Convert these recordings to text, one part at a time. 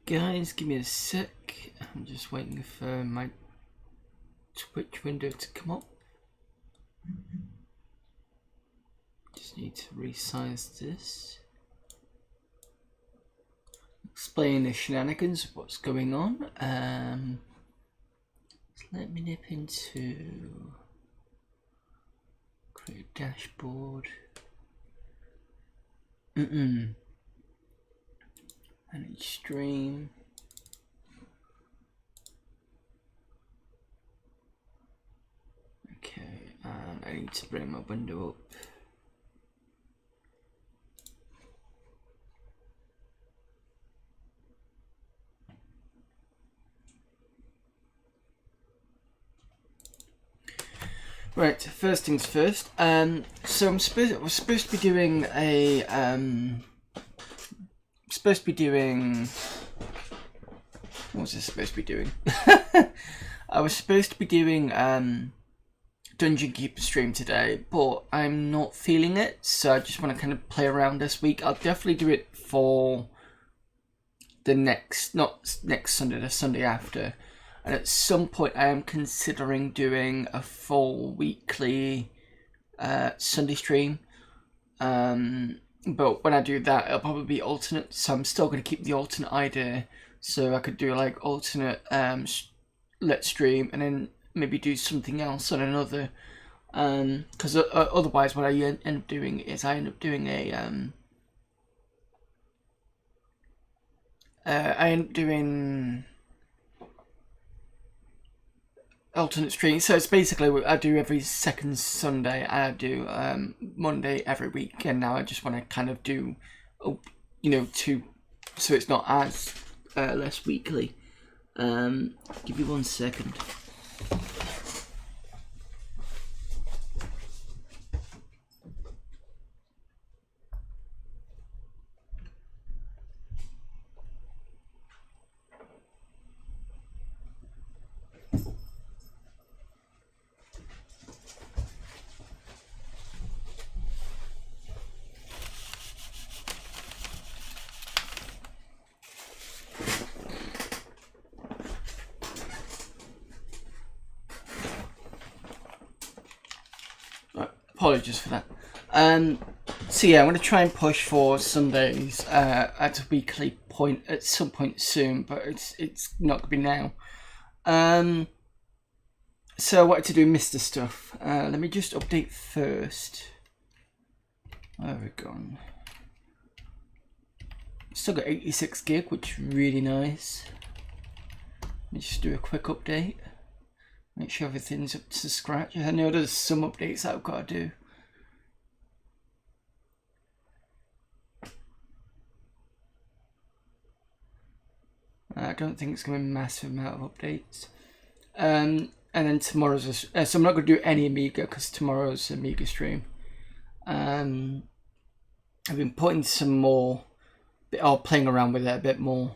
Guys, give me a sec. I'm just waiting for my Twitch window to come up. Just need to resize this. Explain the shenanigans of what's going on. Let me nip into create a dashboard. Manage stream. Okay, and I need to bring my window up. Right, first things first. So I was supposed to be doing a what was I supposed to be doing? I was supposed to be doing Dungeon Keeper stream today, but I'm not feeling it, so I just want to kind of play around this week. I'll definitely do it for the not next Sunday, the Sunday after. And at some point I am considering doing a full weekly Sunday stream. But when I do that, it'll probably be alternate, so I'm still going to keep the alternate idea. So I could do like alternate let's stream and then maybe do something else on another. Because otherwise what I end up doing is I end up doing alternate stream. So it's basically I do every second Sunday. I do Monday every week, and now I just want to kind of do, two, so it's not as less weekly. Give me 1 second. Apologies for that. So yeah, I'm going to try and push for Sundays at a weekly point at some point soon, but it's not going to be now. So I wanted to do MiSTer stuff. Let me just update first. Where we gone? Still got 86 gig, which is really nice. Let me just do a quick update. Make sure everything's up to scratch. I know there's some updates that I've got to do. I don't think it's going to be a massive amount of updates. And then tomorrow's... so I'm not going to do any Amiga because tomorrow's Amiga stream. I've been putting some more... or playing around with it a bit more.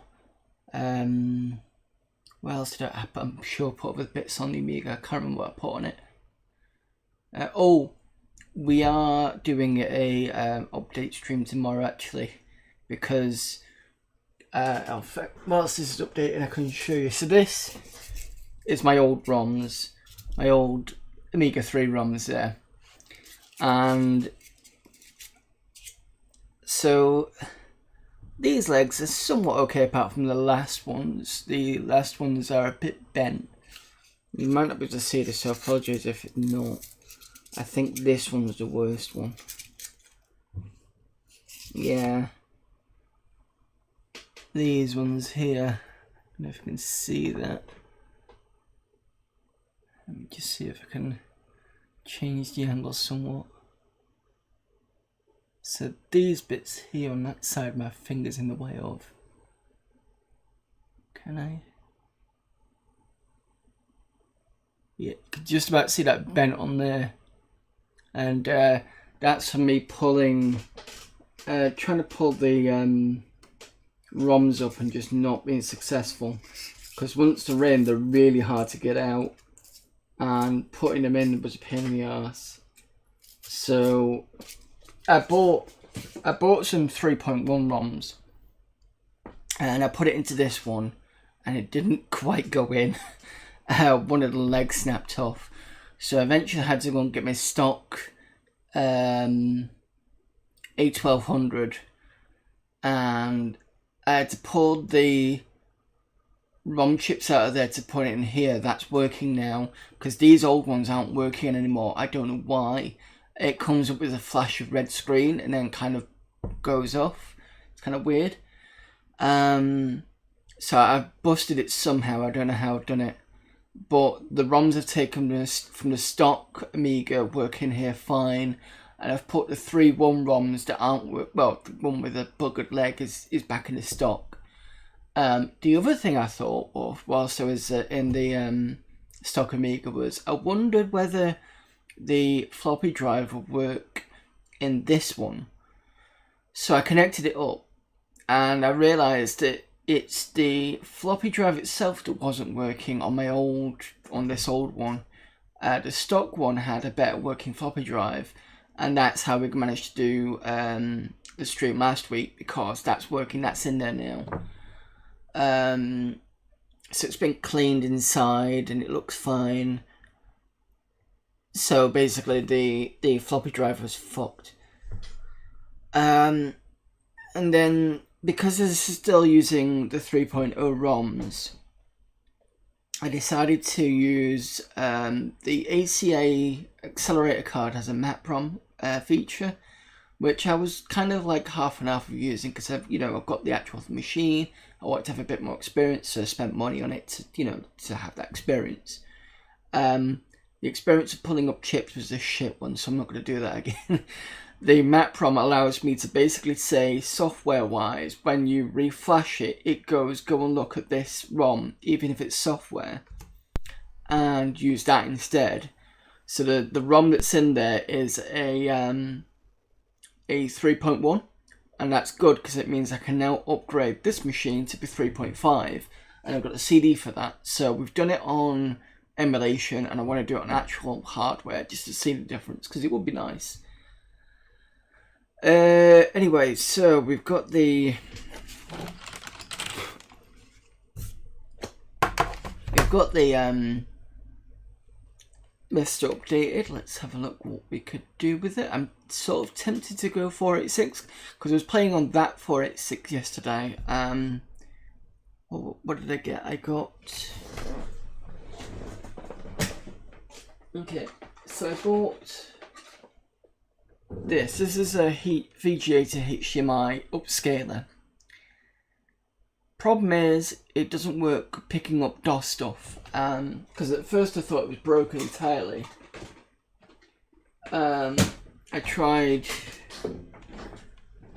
What else did I put? I'm sure I put other bits on the Amiga. I can't remember what I put on it. We are doing a update stream tomorrow actually, because whilst this is updating I can show you. So this is my old ROMs, my old Amiga 3 ROMs there. And so these legs are somewhat okay apart from the last ones. The last ones are a bit bent. You might not be able to see this, so I apologise if it's not. I think this one was the worst one. Yeah. These ones here. I don't know if you can see that. Let me just see if I can change the angle somewhat. So these bits here on that side, my finger's in the way of. Can I? Yeah, could just about see that bent on there. And that's for me pulling, trying to pull the ROMs up and just not being successful. Because once they're in, they're really hard to get out. And putting them in was a pain in the arse. So I bought some 3.1 ROMs, and I put it into this one, and it didn't quite go in. One of the legs snapped off, so eventually I had to go and get my stock A1200, and I had to pull the ROM chips out of there to put it in here. That's working now, because these old ones aren't working anymore. I don't know why. It comes up with a flash of red screen and then kind of goes off. It's kind of weird. So I've busted it somehow. I don't know how I've done it, but the ROMs have taken this from the stock Amiga, working here fine, and I've put the 3.1 ROMs that aren't well, the one with a buggered leg is back in the stock. The other thing I thought of whilst I was in the stock Amiga was I wondered whether the floppy drive would work in this one. So I connected it up, and I realised that it's the floppy drive itself that wasn't working on this old one. The stock one had a better working floppy drive, and that's how we managed to do the stream last week, because that's working, that's in there now. So it's been cleaned inside and it looks fine. So basically the floppy drive was fucked. And then because this is still using the 3.0 ROMs, I decided to use the ACA accelerator card has a map ROM feature, which I was kind of like half and half of using, because I've got the actual machine. I want to have a bit more experience, so I spent money on it to have that experience. The experience of pulling up chips was a shit one, so I'm not going to do that again. The map ROM allows me to basically say, software-wise, when you reflash it, it goes, go and look at this ROM, even if it's software, and use that instead. So the ROM that's in there is a 3.1, and that's good because it means I can now upgrade this machine to be 3.5, and I've got a CD for that. So we've done it on emulation, and I want to do it on actual hardware just to see the difference, because it would be nice. Anyway, so we've got the MiSTer updated. Let's have a look what we could do with it. I'm sort of tempted to go 486 because I was playing on that 486 yesterday. What did I get? I got... Okay, so I bought this. This is a VGA to HDMI upscaler. Problem is, it doesn't work picking up DOS stuff. Because at first I thought it was broken entirely. I tried.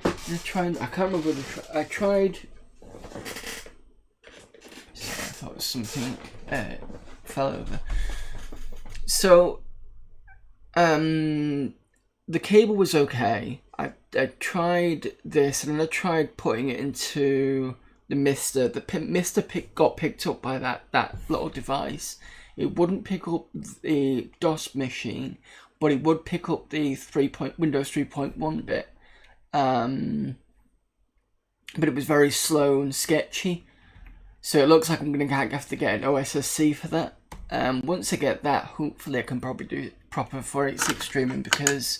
I can't remember I tried. Sorry, I thought it was something fell over. So, the cable was okay. I tried this, and then I tried putting it into the MiSTer. The MiSTer got picked up by that little device. It wouldn't pick up the DOS machine, but it would pick up the Windows 3.1 bit. But it was very slow and sketchy. So it looks like I'm going to have to get an OSSC for that. Once I get that, hopefully I can probably do proper 486 streaming, because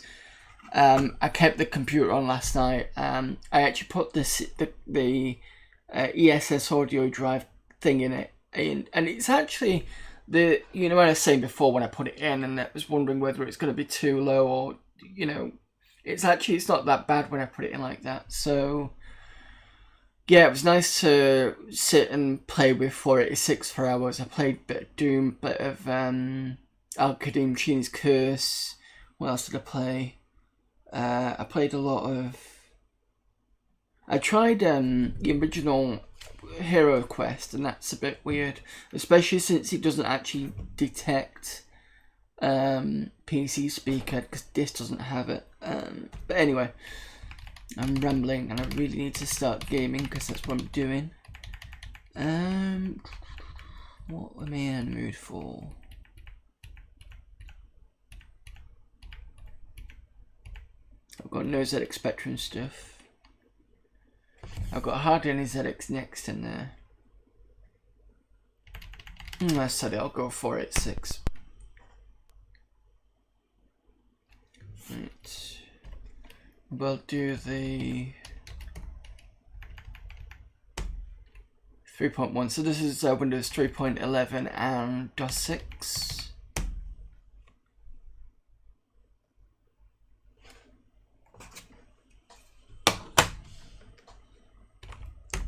I kept the computer on last night. I actually put the ESS audio drive thing in it, and it's actually when I was saying before when I put it in, and I was wondering whether it's going to be too low, or it's not that bad when I put it in like that. So yeah, it was nice to sit and play with 486 for hours. I played a bit of Doom, a bit of Al-Qadim Machine's Curse. What else did I play? I played a lot of... I tried the original Hero Quest, and that's a bit weird, especially since it doesn't actually detect PC speaker, because this doesn't have it. But anyway, I'm rambling, and I really need to start gaming because that's what I'm doing. What am I in the mood for? I've got no ZX Spectrum stuff. I've got hardly any ZX Next in there. I said it, I'll go 486. Right. We'll do the 3.1. So this is Windows 3.11 and DOS 6.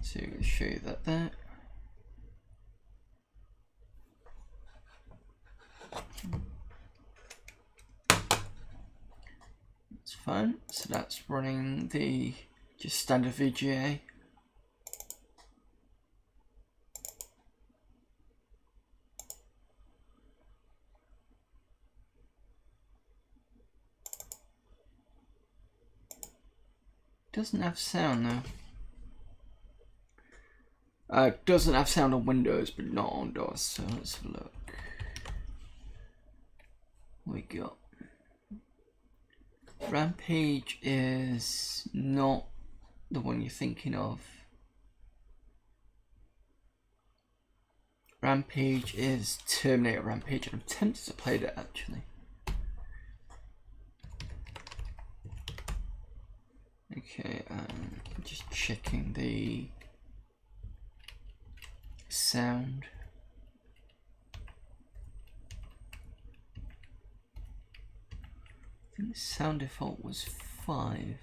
So I'm going to show you that there. That's fine. So that's running the just standard VGA. Doesn't have sound though. Doesn't have sound on Windows, but not on DOS. So let's have a look. We got Rampage is not the one you're thinking of. Rampage is Terminator Rampage, and I'm tempted to play that actually. Okay, just checking the sound. I think the sound default was 5.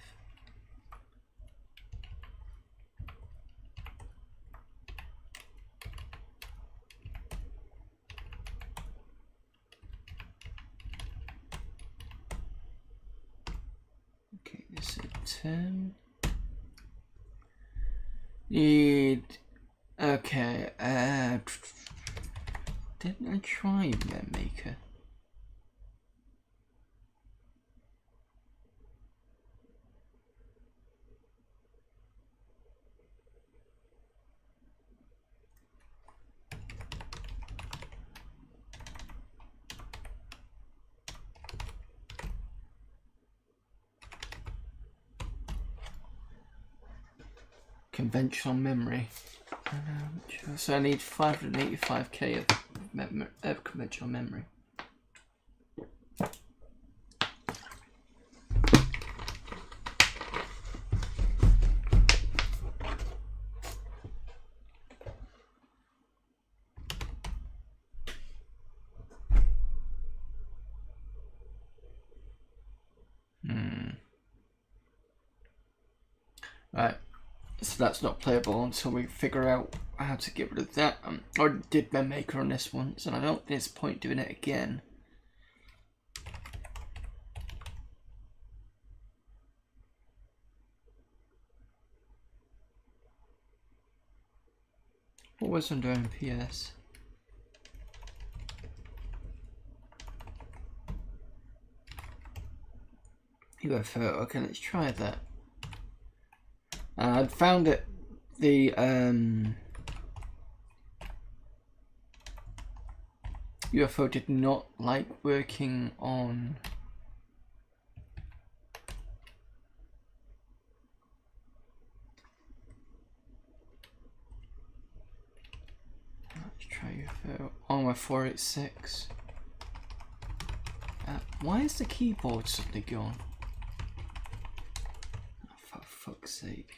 Okay, this is 10. Okay, didn't I try MiSTer? Conventional memory. So I need 585k of conventional memory. Right. So that's not playable until we figure out how to get rid of that. I already did MemMaker on this once, and I don't think there's a point doing it again. What was under MPS? UFO. Okay, let's try that. I'd found it. The UFO did not like working on let's try UFO on my 486. Why is the keyboard suddenly gone? Oh, for fuck's sake.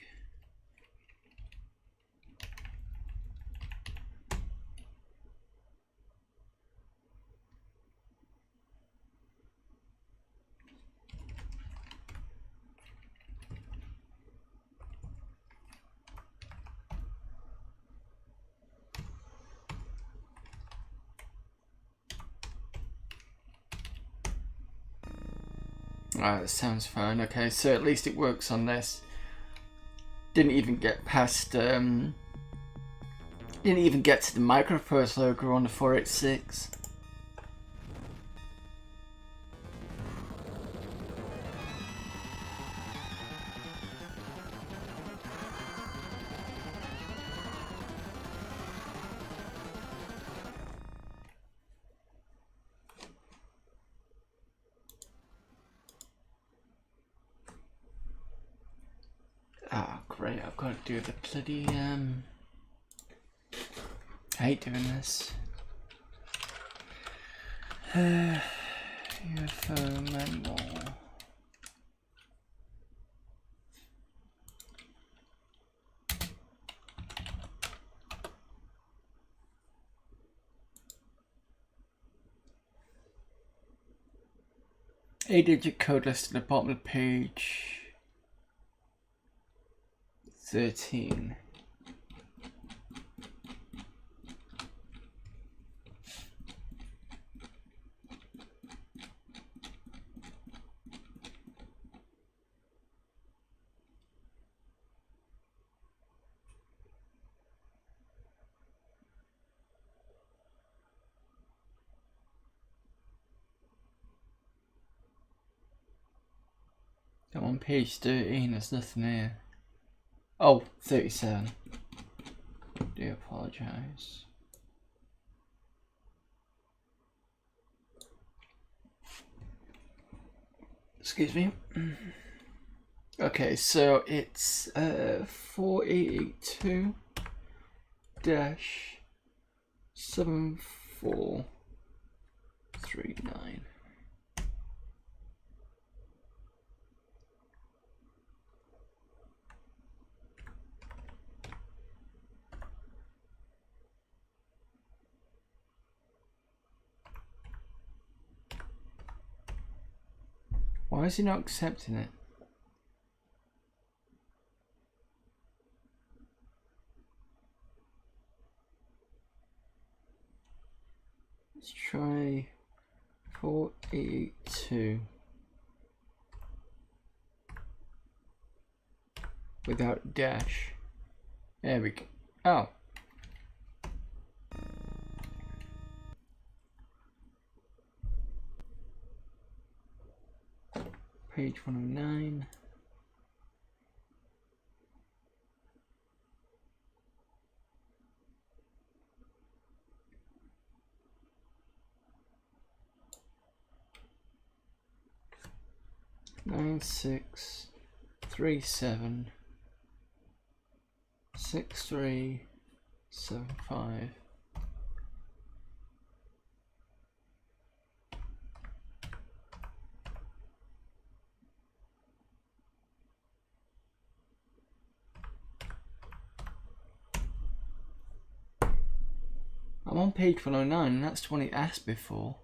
Alright, that sounds fine. Okay, so at least it works on this. Didn't even get past, didn't even get to the microprose logo on the 486. great, I've got to do the bloody, I hate doing this. UFO manual. Eight-digit code listed at the bottom of the page 13. I'm on page 13, there's nothing here. Oh, 37. Do apologise. Excuse me. Okay, so it's 4882-7439. Why is he not accepting it? Let's try 482 without dash. There we go. Oh. Page 109. Nine 6 3 7 6 3 7 5. I'm on page 109 and that's the one it asked before.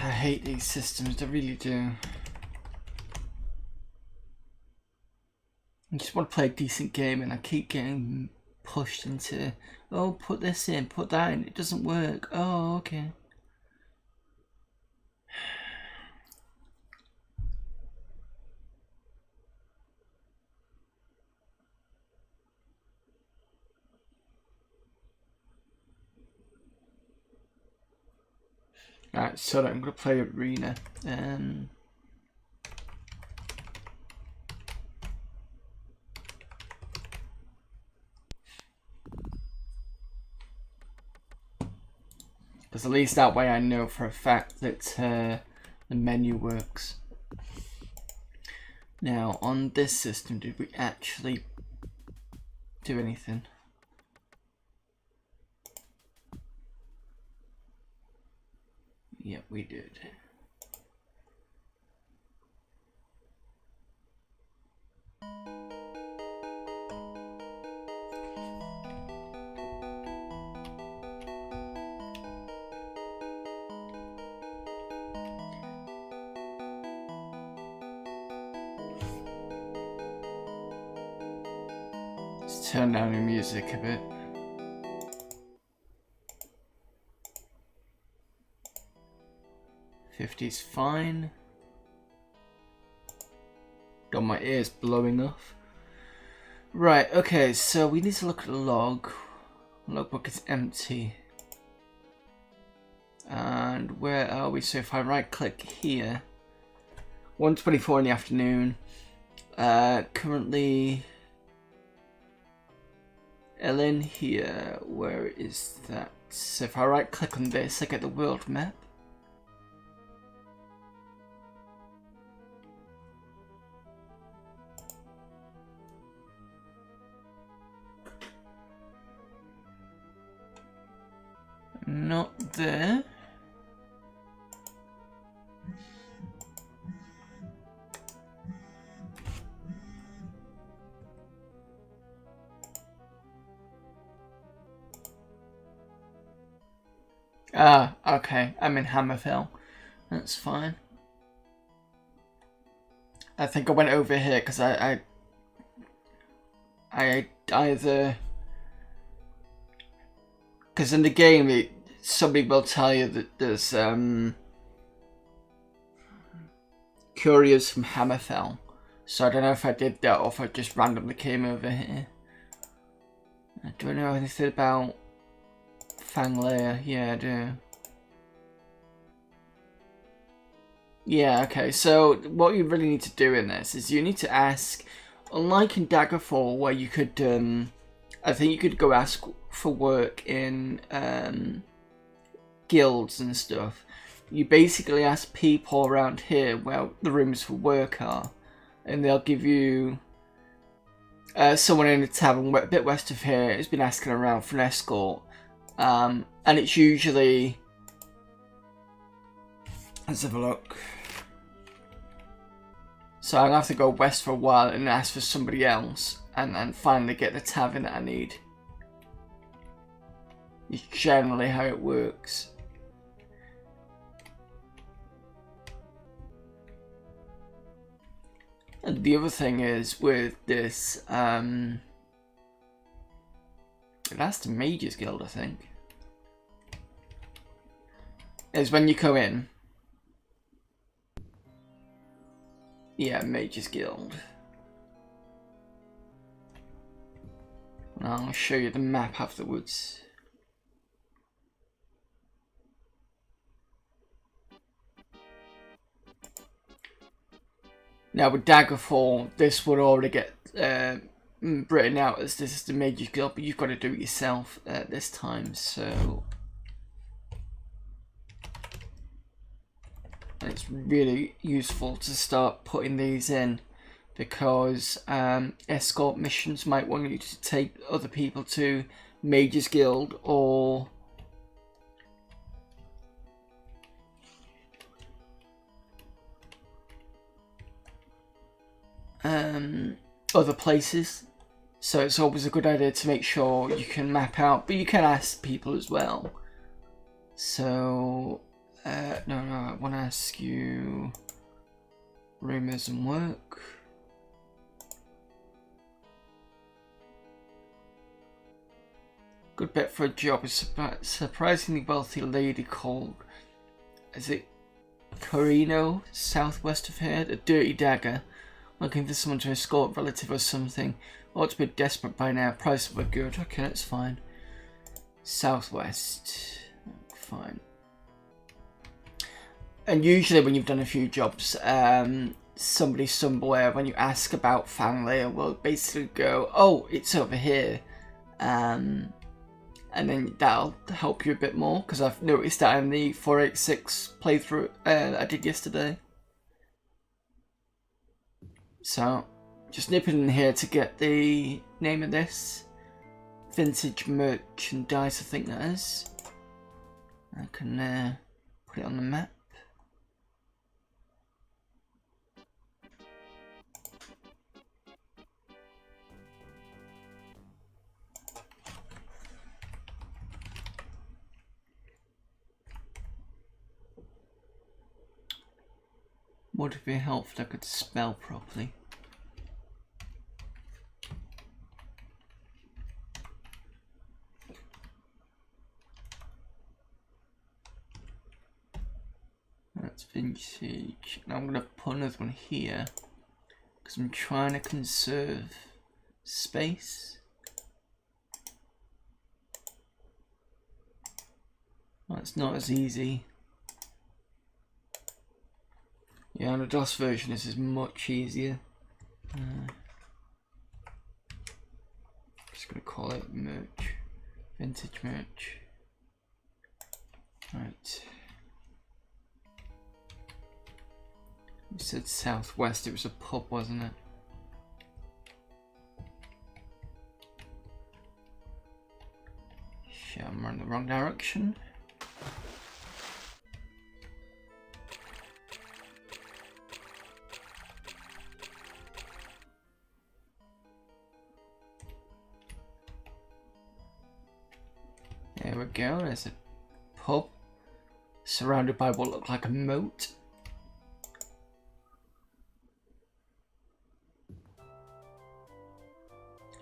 I hate these systems, I really do. I just want to play a decent game and I keep getting pushed into, oh, put this in, put that in, it doesn't work. Oh, okay. Alright, so I'm going to play Arena. Because at least that way I know for a fact that the menu works. Now, on this system, did we actually do anything? Yep, we did. Let's turn down the music a bit. '50's fine. Got my ears blowing off. Right, okay, so we need to look at the log. Logbook is empty. And where are we? So if I right click here, 1:24 in the afternoon. Currently Ellen here, where is that? So if I right click on this, I get the world map. Not there. Ah, okay. I'm in Hammerfell. That's fine. I think I went over here because I either... Because in the game, somebody will tell you that there's couriers from Hammerfell. So I don't know if I did that or if I just randomly came over here. Do I know anything about Fanglair? Yeah, I do. Yeah, okay, so what you really need to do in this is you need to ask, unlike in Daggerfall where you could, I think you could go ask for work in guilds and stuff. You basically ask people around here where the rooms for work are, and they'll give you someone in a tavern a bit west of here has been asking around for an escort, and it's usually... Let's have a look. So I'm going to have to go west for a while and ask for somebody else and finally get the tavern that I need. It's generally how it works. And the other thing is with this, that's the Mages Guild, I think. Is when you come in. Yeah, Mages Guild. And I'll show you the map afterwards. Now with Daggerfall, this would already get written out as this is the Mages Guild, but you've got to do it yourself this time, so... It's really useful to start putting these in because escort missions might want you to take other people to Mages Guild or other places. So it's always a good idea to make sure you can map out, but you can ask people as well. So... no, I want to ask you rumours and work. Good bet for a job is a surprisingly wealthy lady called, is it Corino, southwest of here? A dirty dagger. Looking for someone to escort, relative or something. Ought to be desperate by now. Price were good. Okay, that's fine. Southwest. Fine. And usually when you've done a few jobs, somebody somewhere, when you ask about family, will basically go, oh, it's over here. And then that'll help you a bit more, because I've noticed that in the 486 playthrough I did yesterday. So, just nip it in here to get the name of this. Vintage merchandise, I think that is. I can put it on the map. Would it be helpful if I could spell properly? That's vintage. Now I'm going to put another one here because I'm trying to conserve space. Well, it's not as easy. Yeah, on the DOS version this is much easier. Just gonna call it merch. Vintage merch. Right. You said southwest, it was a pub, wasn't it? Shit, I'm running the wrong direction. we go. There's a pub surrounded by what looked like a moat.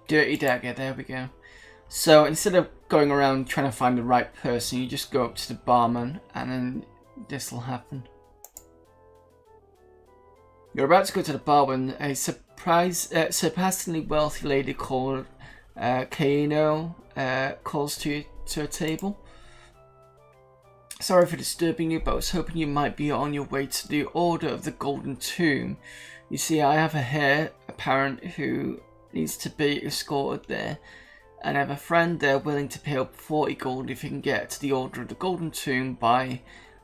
Dirty Dagger, there we go. So instead of going around trying to find the right person, you just go up to the barman and then this will happen. You're about to go to the bar when a surprisingly wealthy lady called Kaino calls to a table. Sorry for disturbing you, but I was hoping you might be on your way to the Order of the Golden Tomb. You see, I have a heir apparent who needs to be escorted there, and I have a friend there willing to pay up 40 gold if you can get to the Order of the Golden Tomb by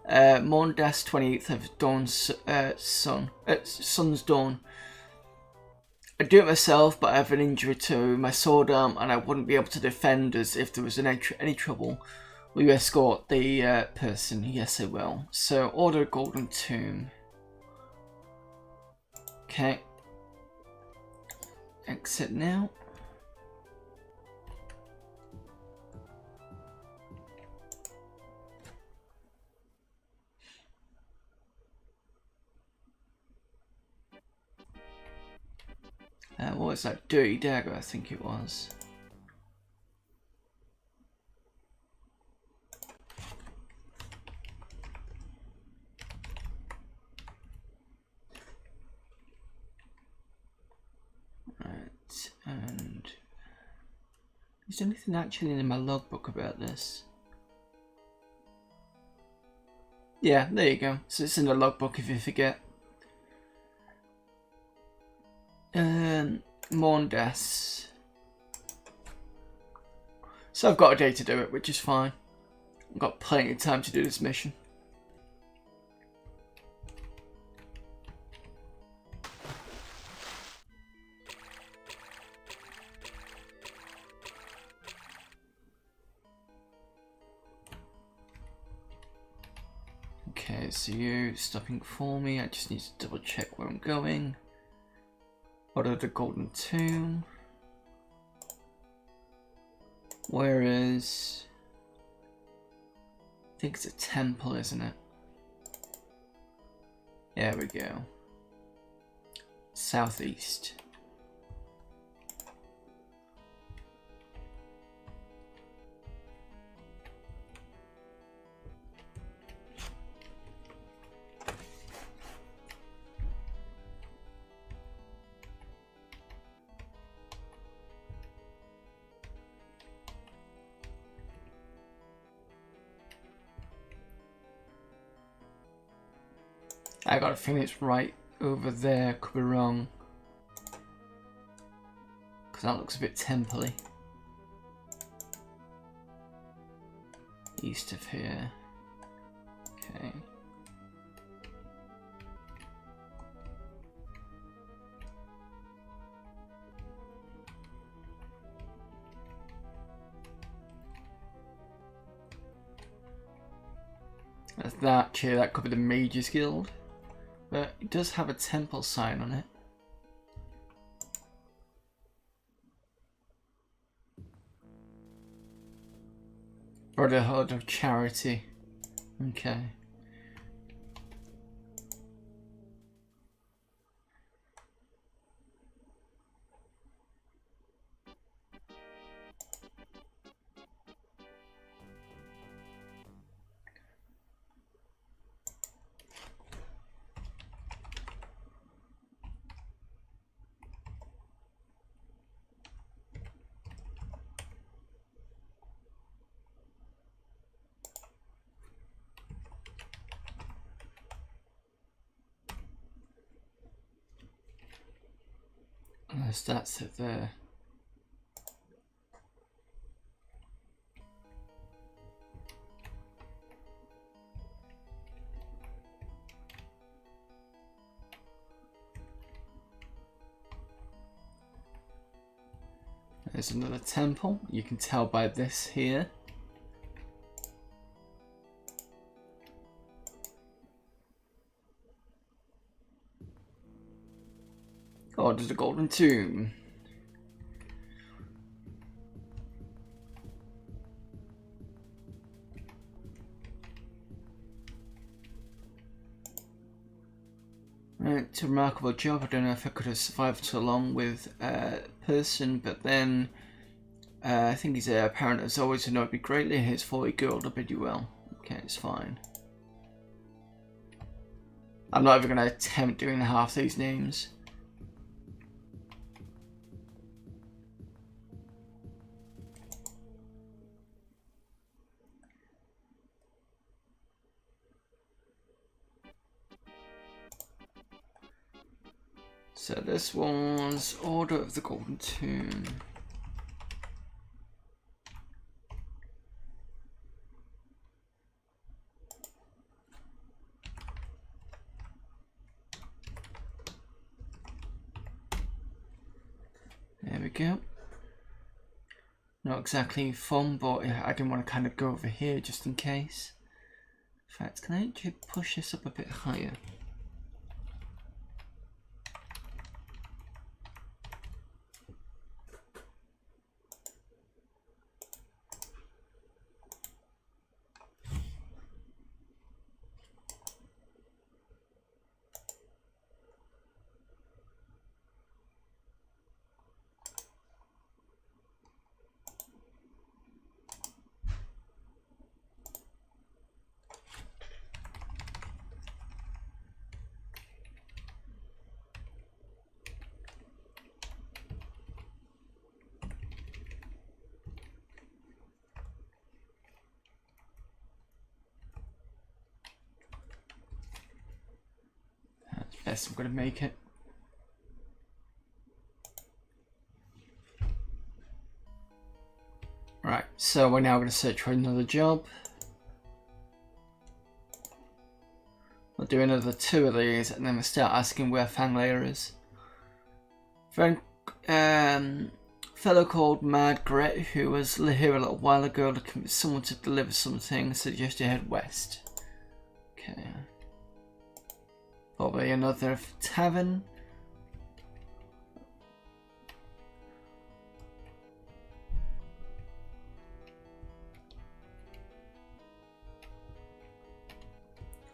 Mondas 28th of Dawn's Sun's Dawn. I do it myself, but I have an injury to my sword arm and I wouldn't be able to defend us if there was any trouble. Will you escort the person? Yes, I will. So, Order of Golden Tomb. Okay. Exit now. What was that? Dirty Dagger, I think it was. Right, and is there anything actually in my logbook about this? Yeah, there you go. So it's in the logbook if you forget. Mondas. So I've got a day to do it, which is fine. I've got plenty of time to do this mission. Okay, so you stopping for me. I just need to double check where I'm going. Order of the Golden Tomb. Where is... I think it's a temple, isn't it? There we go. Southeast. I got a feeling it's right over there, could be wrong. Because that looks a bit temple-y. East of here. Okay. That's that chair, that could be the Mage's Guild. But it does have a temple sign on it. Brotherhood of Charity. Okay. That's it there. There's another temple. You can tell by this here. Oh, there's a golden tomb. it's a remarkable job. I don't know if I could have survived so long with a person, but then I think he's a parent has always annoyed me greatly. Here's 40 gold, I bid you well. Okay, it's fine. I'm not even going to attempt doing half these names. So this was Order of the Golden Tomb. There we go. Not exactly fun, but I didn't want to kind of go over here just in case. In fact, can I actually push this up a bit higher? Yes, I'm going to make it. Right, so we're now going to search for another job. We'll do another 2 of these and then we'll start asking where Fanglair is. Friend, fellow called Margaret, who was here a little while ago looking for someone to deliver something, suggests you head west. Okay. Probably another tavern.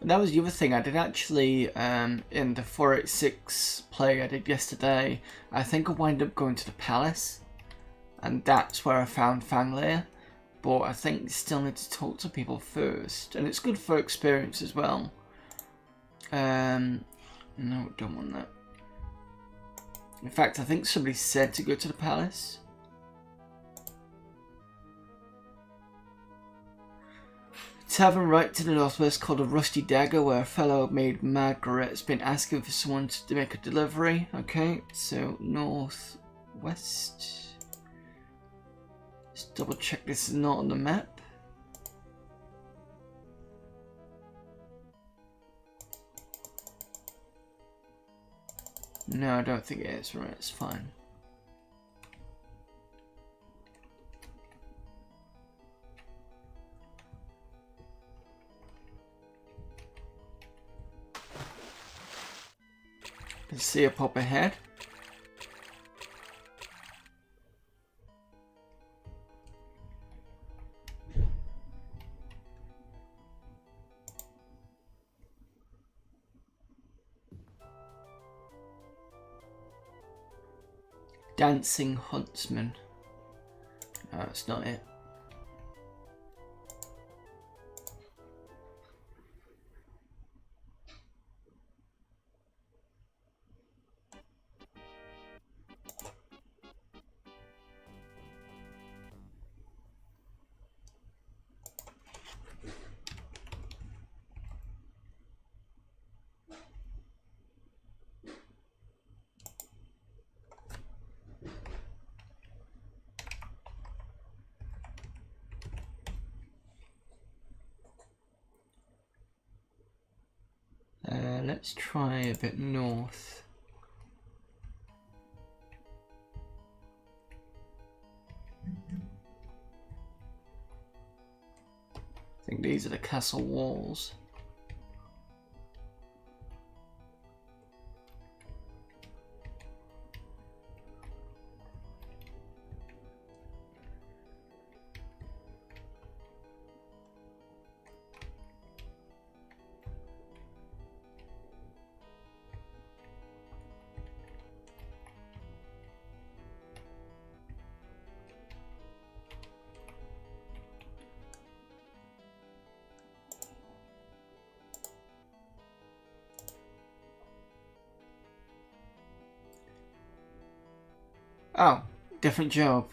And that was the other thing I did actually in the 486 play I did yesterday. I think I wound up going to the palace, and that's where I found Fanglair. But I think you still need to talk to people first, and it's good for experience as well. No, don't want that. In fact, I think somebody said to go to the palace. Tavern right to the northwest called a Rusty Dagger, where a fellow named Margaret has been asking for someone to make a delivery. Okay, so northwest. Let's double check this is not on the map. No, I don't think it is. Right, it's fine. Can see a pop ahead. Dancing Huntsman. No, that's not it. Let's try a bit north. I think these are the castle walls. Oh, different job.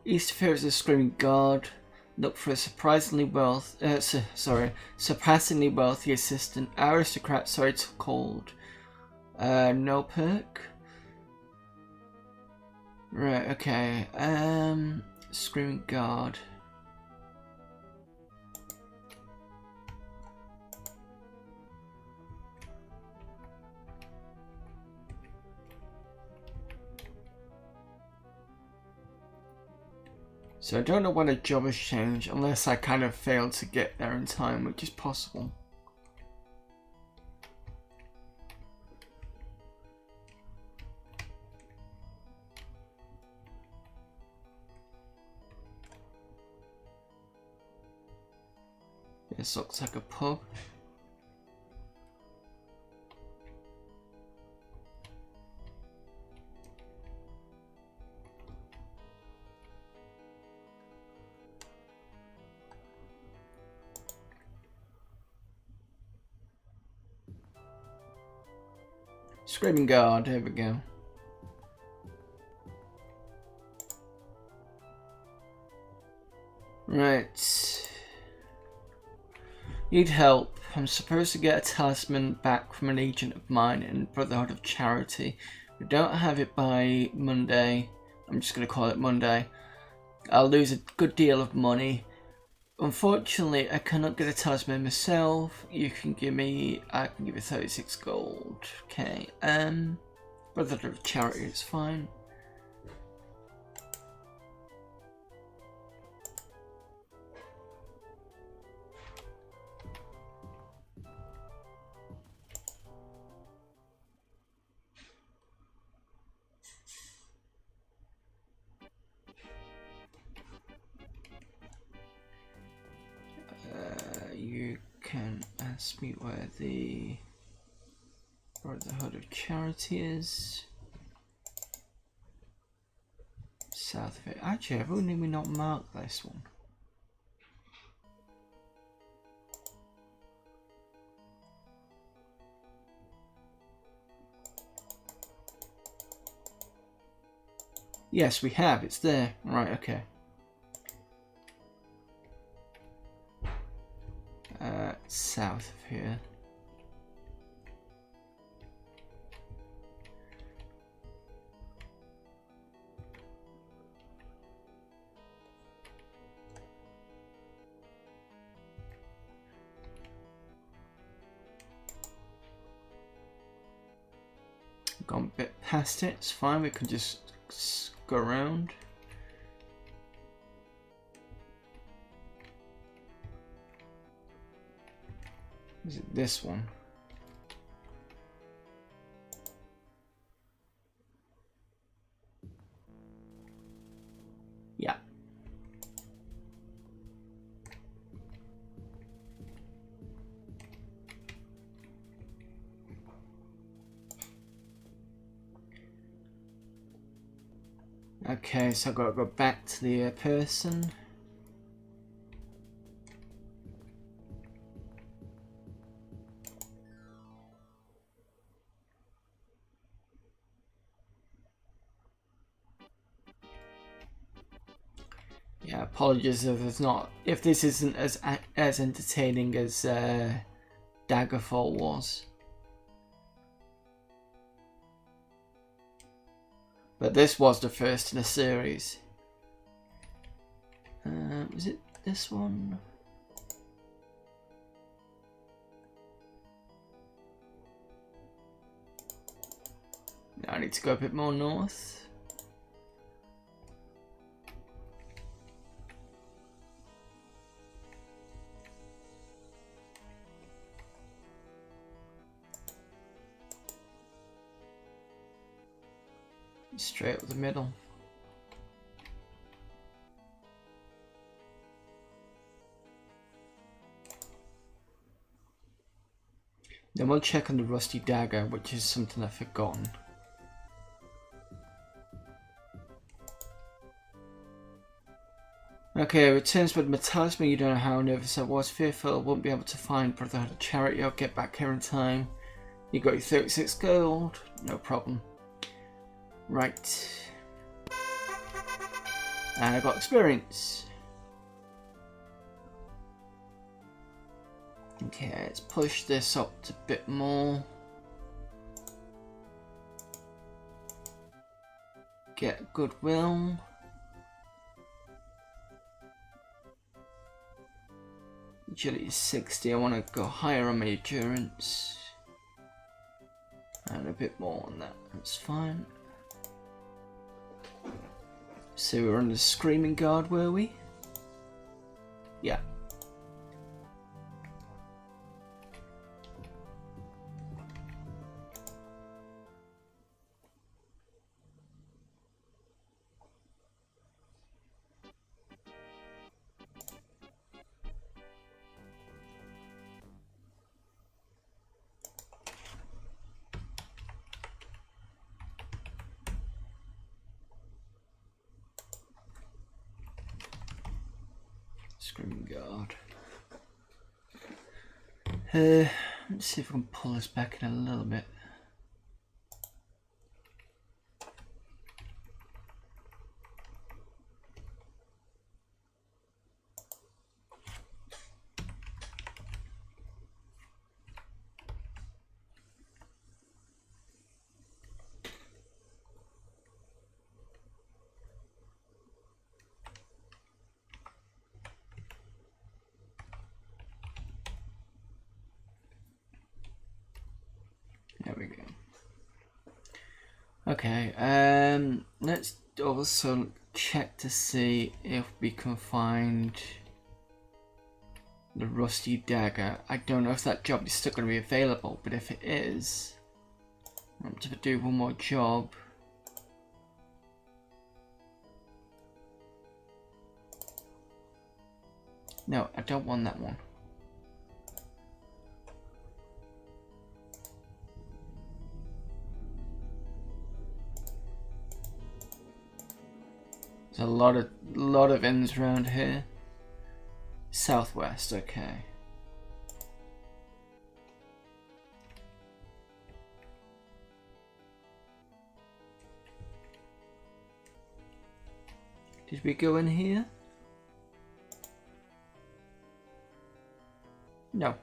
Easter Fair is a screaming guard. Look for a surprisingly surpassingly wealthy assistant. Aristocrat, sorry, it's called. No perk. Right, okay. Screaming guard. So I don't know when a job has changed, unless I kind of failed to get there in time, which is possible. This looks like a pub. Screaming guard, here we go. Right. Need help. I'm supposed to get a talisman back from an agent of mine in Brotherhood of Charity. We don't have it by Monday. I'm just going to call it Monday. I'll lose a good deal of money. Unfortunately, I cannot get a talisman myself. I can give you 36 gold. Okay, Brotherhood of Charity is fine. You can ask me where the Brotherhood of Charity is. South of it. Actually, I've only not marked this one. Yes, we have. It's there. Right, okay. South of here. Gone a bit past it, it's fine, we can just go around. Is it this one? Yeah. Okay, so I've got to go back to the person. Yeah, apologies if this isn't as entertaining as Daggerfall was. But this was the first in a series. Is it this one? No, I need to go a bit more north. Straight up the middle. Then we'll check on the rusty dagger, which is something I've forgotten. Okay, returns with my talisman. You don't know how nervous I was. Fearful I won't be able to find Brotherhood of Charity. I'll get back here in time. You got your 36 gold. No problem. Right. And I got experience. Okay, let's push this up a bit more. Get goodwill. Agility is 60. I want to go higher on my endurance. And a bit more on that. That's fine. So we're on the Screaming Guard, were we? Yeah. Screaming Guard. Let's see if we can pull this back in a little bit. There we go. Okay, let's also check to see if we can find the rusty dagger. I don't know if that job is still going to be available, but if it is, I'm going to do one more job. No, I don't want that one. There's a lot of inns around here. Southwest, okay. Did we go in here? No.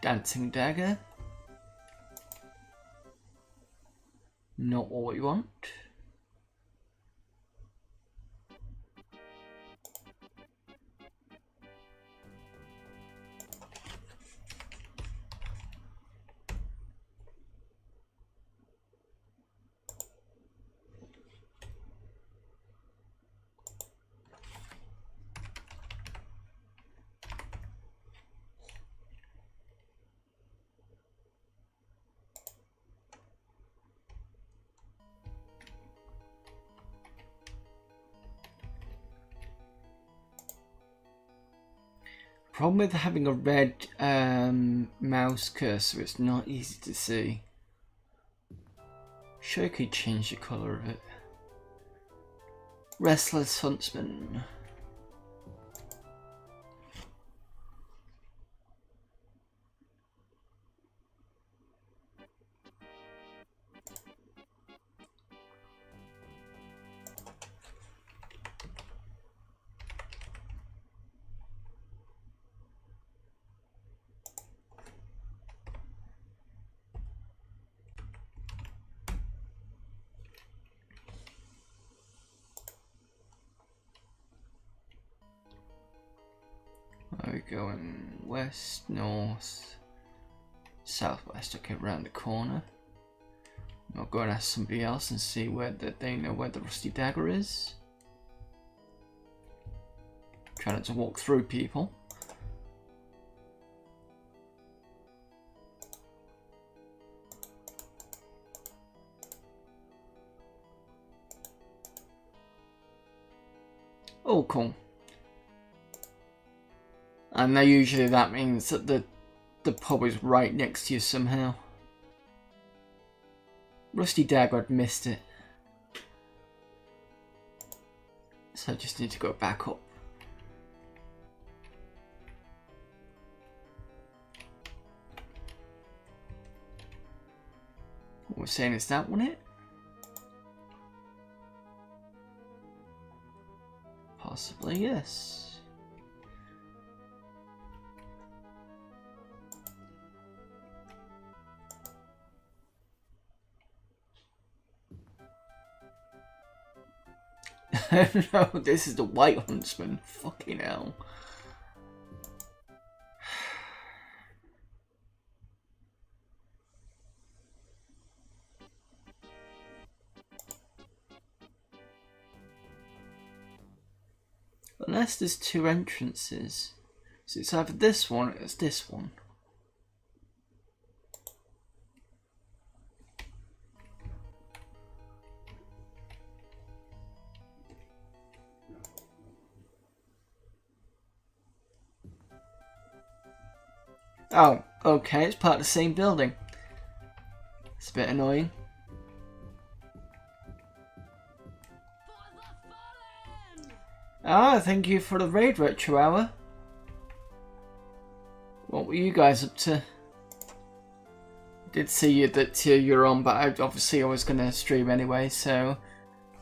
Dancing dagger. Not what we want. Problem with having a red mouse cursor, it's not easy to see. Sure, I could change the colour of it. Restless Huntsman. Are we going west, north, southwest? Okay, round the corner. I'll go and ask somebody else and see where they know where the rusty dagger is. Try not to walk through people. Oh, cool. And usually that means that the pub is right next to you somehow. Rusty dagger, I'd missed it. So I just need to go back up. We're saying, is that one it? Possibly, yes. No, this is the White Huntsman. Fucking hell. Unless there's two entrances. So it's either this one or it's this one. Oh, okay, it's part of the same building. It's a bit annoying. Ah, thank you for the raid, Retro Hour. What were you guys up to? Did see you that you're on, but I obviously was going to stream anyway, so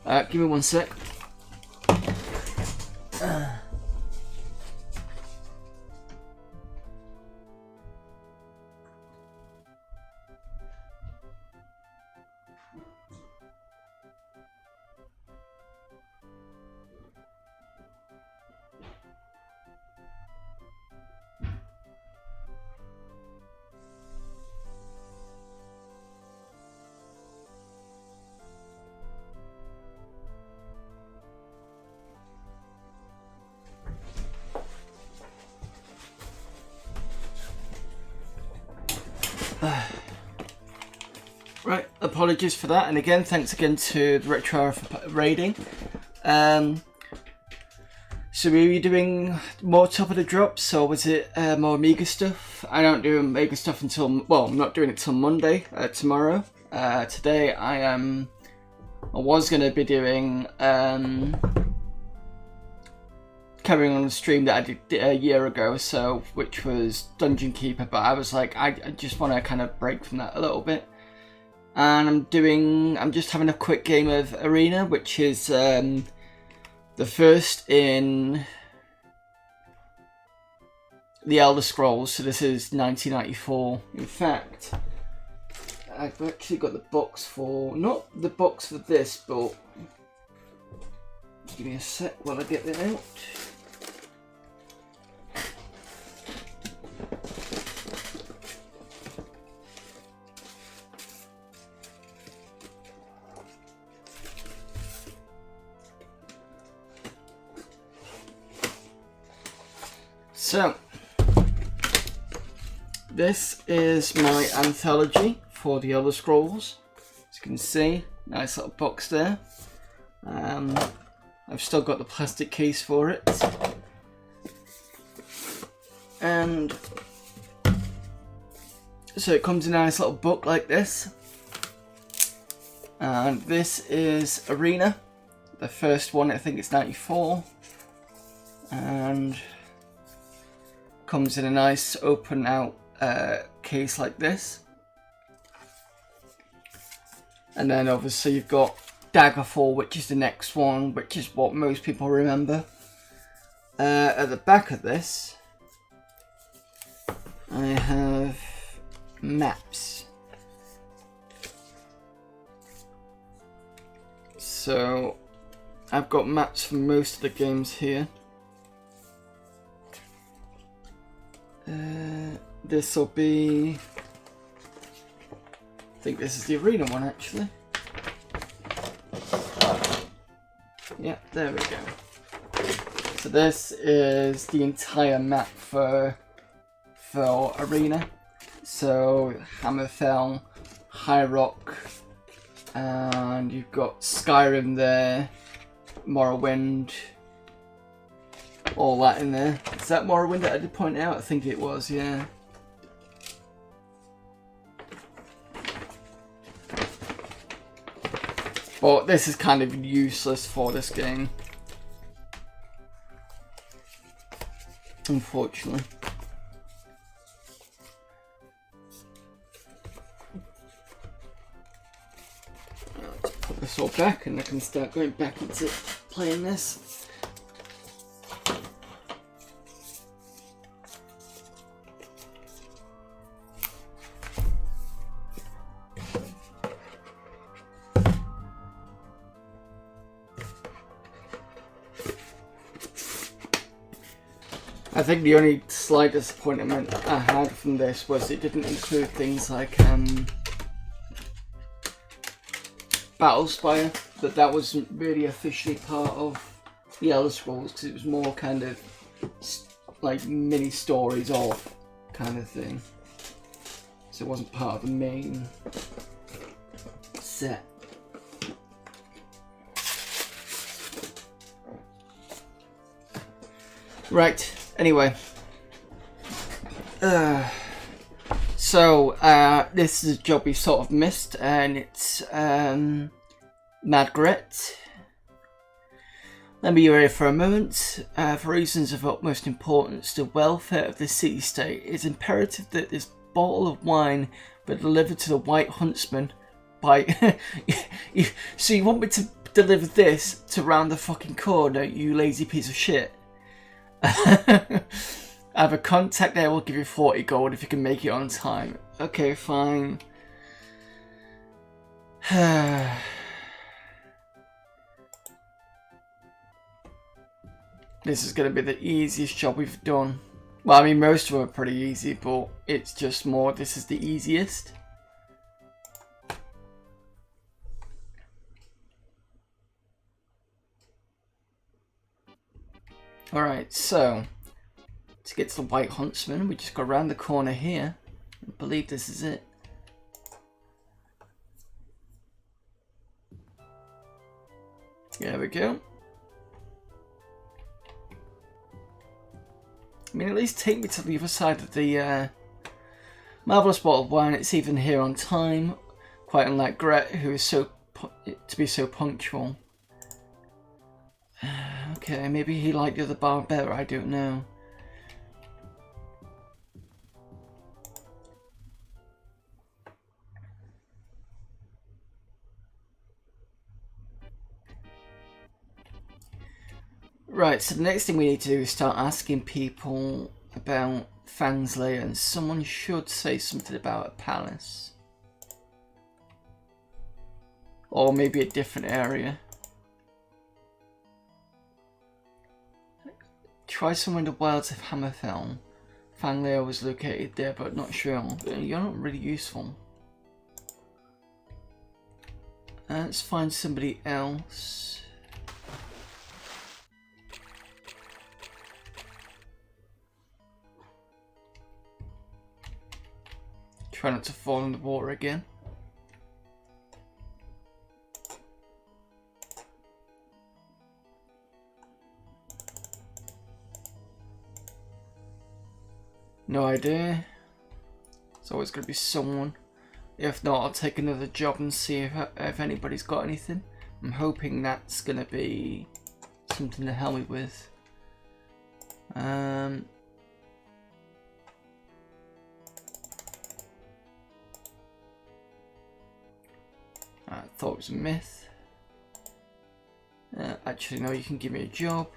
give me one sec. Right, apologies for that, and again, thanks again to the Retro Hour for raiding. So were you doing more top of the drops, or was it more Omega stuff? I don't do Omega stuff until, well, I'm not doing it till Monday, tomorrow. Today I was going to be doing, carrying on the stream that I did a year ago, so, which was Dungeon Keeper, but I was like, I just want to kind of break from that a little bit. And I'm just having a quick game of Arena, which is the first in the Elder Scrolls. So this is 1994. In fact, I've actually got the box for, not the box for this, but give me a sec while I get it out. So, this is my anthology for the Elder Scrolls. As you can see, nice little box there. I've still got the plastic case for it. And so it comes in a nice little book like this. And this is Arena, the first one, I think it's 94. And comes in a nice open out case like this. And then obviously you've got Daggerfall, which is the next one, which is what most people remember. At the back of this, I have maps. So I've got maps for most of the games here. This will be, I think this is the Arena one actually. Yeah, there we go. So this is the entire map for Arena. So Hammerfell, High Rock, and you've got Skyrim there, Morrowind, all that in there. Is that Morrowind that I did point out? I think it was, yeah. But this is kind of useless for this game, unfortunately. this all back and I can start going back into playing this. I think the only slight disappointment I had from this was it didn't include things like Battlespire, but that wasn't really officially part of the Elder Scrolls because it was more kind of like mini stories of kind of thing. So it wasn't part of the main set. Right. Anyway, so this is a job we sort of missed, and it's Margaret. Let me here for a moment. For reasons of utmost importance to the welfare of the city-state, it is imperative that this bottle of wine be delivered to the White Huntsman by... So you want me to deliver this to round the fucking corner, you lazy piece of shit? I have a contact there, will give you 40 gold if you can make it on time. Okay, fine. This is going to be the easiest job we've done. Well, I mean, most of them are pretty easy, but it's just more, this is the easiest. Alright, so to get to the White Huntsman, we just go around the corner here. I believe this is it. There we go. I mean, at least take me to the other side of the marvellous bottle of wine. It's even here on time, quite unlike Gret, who is to be so punctual. Okay, maybe he liked the other bar better, I don't know. Right, so the next thing we need to do is start asking people about Fang's Lair, and someone should say something about a palace. Or maybe a different area. Try somewhere in the wilds of Hammerfell. Fang Lair was located there, but not sure. You're not really useful. Let's find somebody else. Try not to fall in the water again. No idea. It's always going to be someone. If not, I'll take another job and see if anybody's got anything. I'm hoping that's going to be something to help me with. I thought it was a myth. Actually, no, you can give me a job.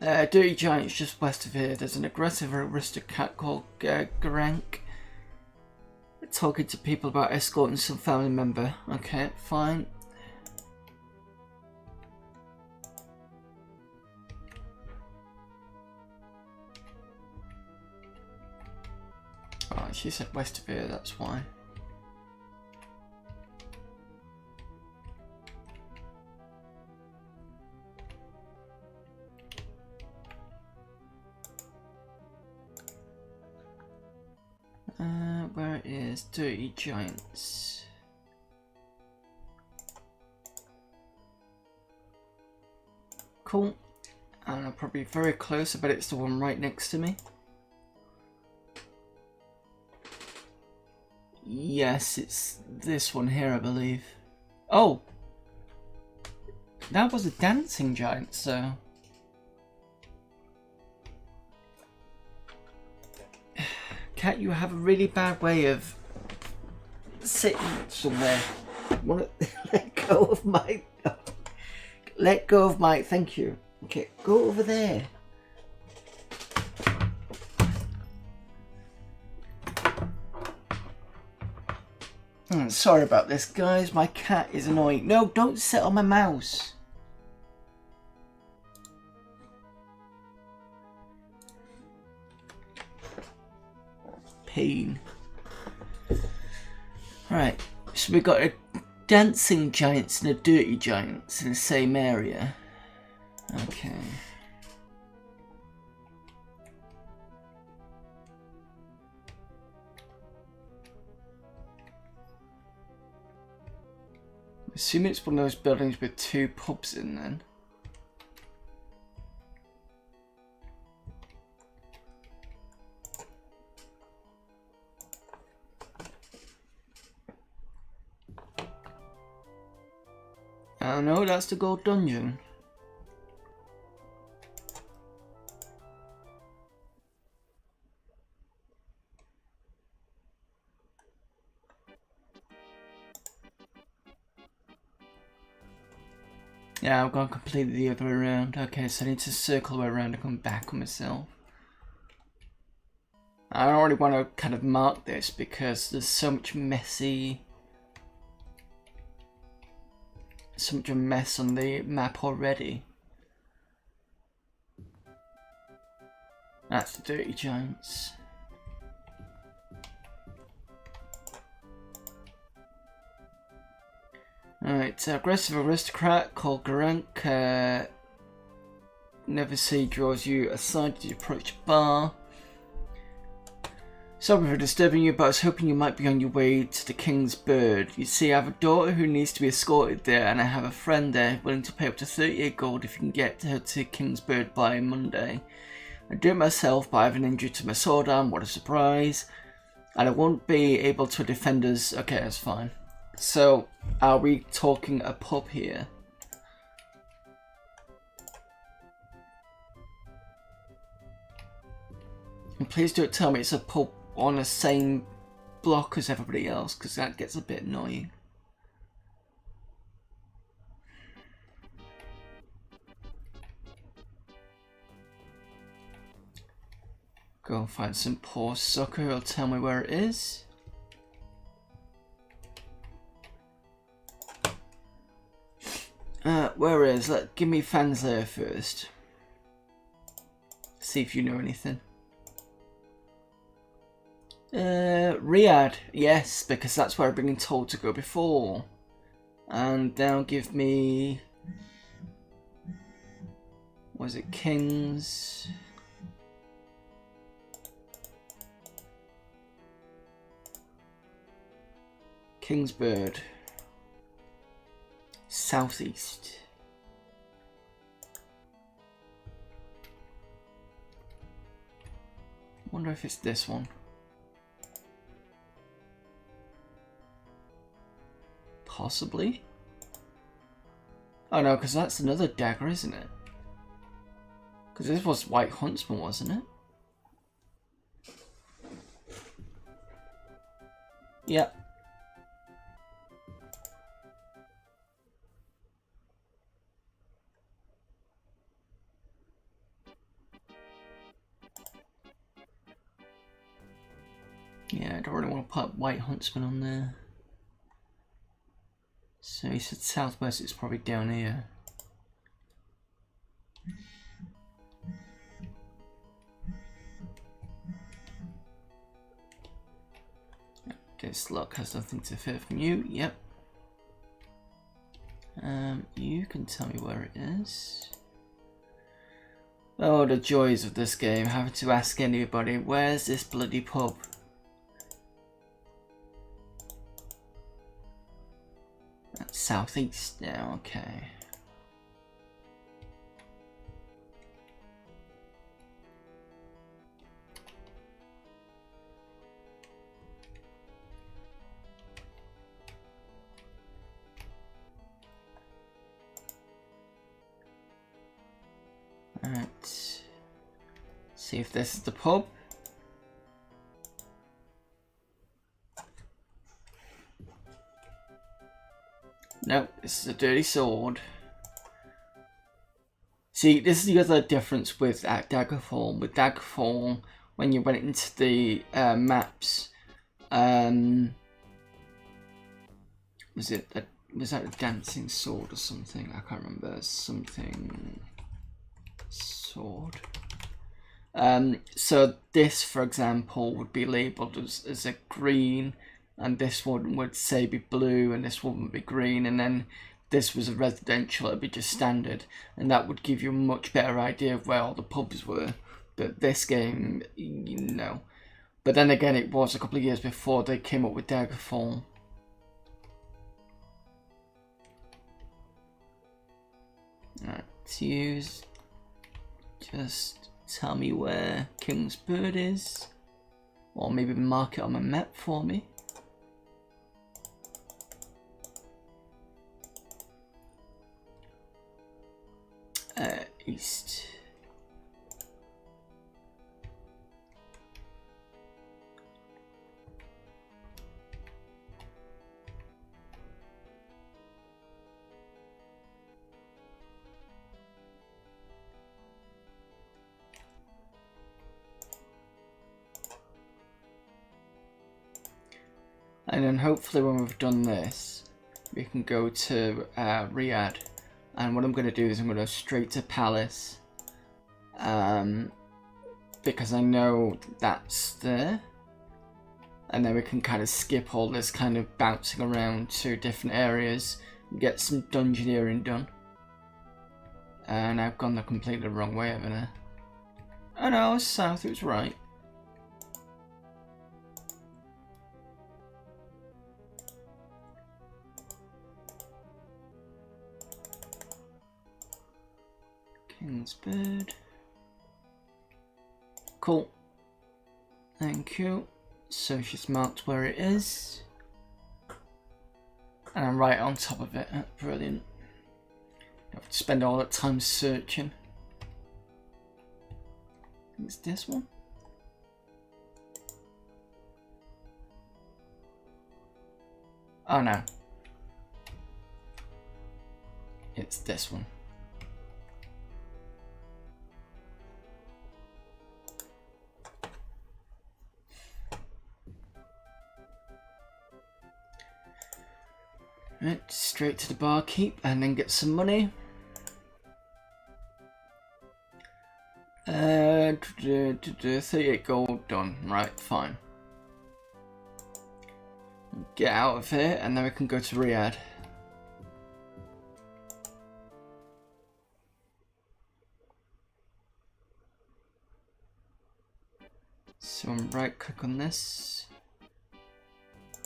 Dirty Giant's just west of here. There's an aggressive aristocrat called Garank. Talking to people about escorting some family member. Okay, fine. Oh, she said west of here, that's why. Where is Dirty Giants? Cool. And I'm probably very close. I bet it's the one right next to me. Yes, it's this one here, I believe. Oh! That was a dancing giant, so... Cat, you have a really bad way of sitting somewhere. Wanna let go of my... Let go of my... Thank you. Okay, go over there. Sorry about this, guys. My cat is annoying. No, don't sit on my mouse. Pain. Right, so we got a dancing giants and a dirty giants in the same area. Okay. Assuming it's one of those buildings with 2 pubs in then. Oh no, that's the gold dungeon. Yeah, I've gone completely the other way around. Okay, so I need to circle the way around and come back on myself. I don't really want to kind of mark this because there's so much messy... So much a mess on the map already. That's the dirty giants. Alright, aggressive aristocrat called Garank. Never see draws you aside as you approach bar. Sorry for disturbing you, but I was hoping you might be on your way to the King's Bird. You see, I have a daughter who needs to be escorted there, and I have a friend there willing to pay up to 38 gold if you can get her to King's Bird by Monday. I do it myself, but I have an injury to my sword arm, what a surprise. And I won't be able to defend us. Okay, that's fine. So, are we talking a pub here? And please don't tell me it's a pub on the same block as everybody else, because that gets a bit annoying. Go and find some poor sucker who'll tell me where it is. Where is? Give me fans there first. See if you know anything. Riyadh, yes, because that's where I've been told to go before. And now give me... Was it Kings? Kingsbird. Southeast. Wonder if it's this one. Possibly. Oh no, because that's another dagger, isn't it? Because this was White Huntsman, wasn't it? Yep. Yeah, I don't really want to put White Huntsman on there. So he said southwest, it's probably down here. This lock has nothing to fear from you, yep. You can tell me where it is. Oh, the joys of this game, having to ask anybody, where's this bloody pub? That's southeast now, okay. Alright. See if this is the pub. Nope, this is a dirty sword. See, this is the other difference with Daggerfall. With Daggerfall, when you went into the maps, was that a dancing sword or something? I can't remember. Something sword. So this, for example, would be labelled as a green, and this one would say be blue, and this one would be green, and then this was a residential, it'd be just standard, and that would give you a much better idea of where all the pubs were. But this game, you know. But then again, it was a couple of years before they came up with Daggerfall. Right, to use, just tell me where Kingsburd is, or maybe mark it on my map for me. East. And then hopefully when we've done this, we can go to Riyadh. And what I'm going to do is I'm going to go straight to Palace. Because I know that's there. And then we can kind of skip all this kind of bouncing around to different areas and get some dungeoneering done. And I've gone the completely wrong way, haven't I? Oh no, I was south, it was right. Kingsburd. Cool. Thank you. So she's marked where it is. And I'm right on top of it. Brilliant. Don't have to spend all that time searching. It's this one. Oh no. It's this one. Right, straight to the barkeep and then get some money. 38 gold done. Right, fine. Get out of here and then we can go to Riyadh. So I'm right click on this.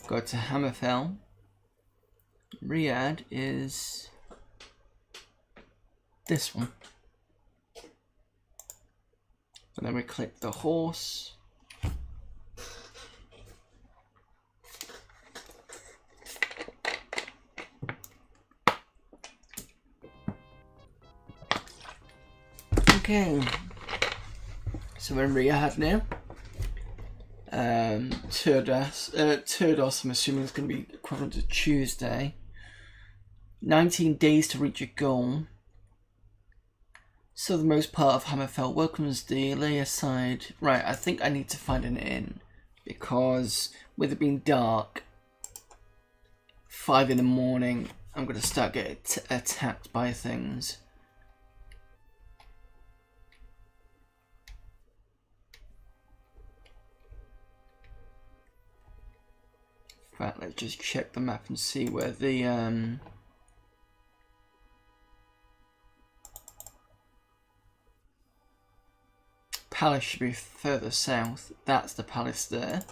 Go to Hammerfell. Riyadh is this one. And then we click the horse. Okay. So we're in Riyadh now. Turdos, I'm assuming is going to be equivalent to Tuesday. 19 days to reach your goal. So the most part of Hammerfell welcomes the lay aside. Right, I think I need to find an inn. Because with it being dark, 5 in the morning, I'm going to start getting attacked by things. In fact, let's just check the map and see where the palace should be further south. That's the palace there.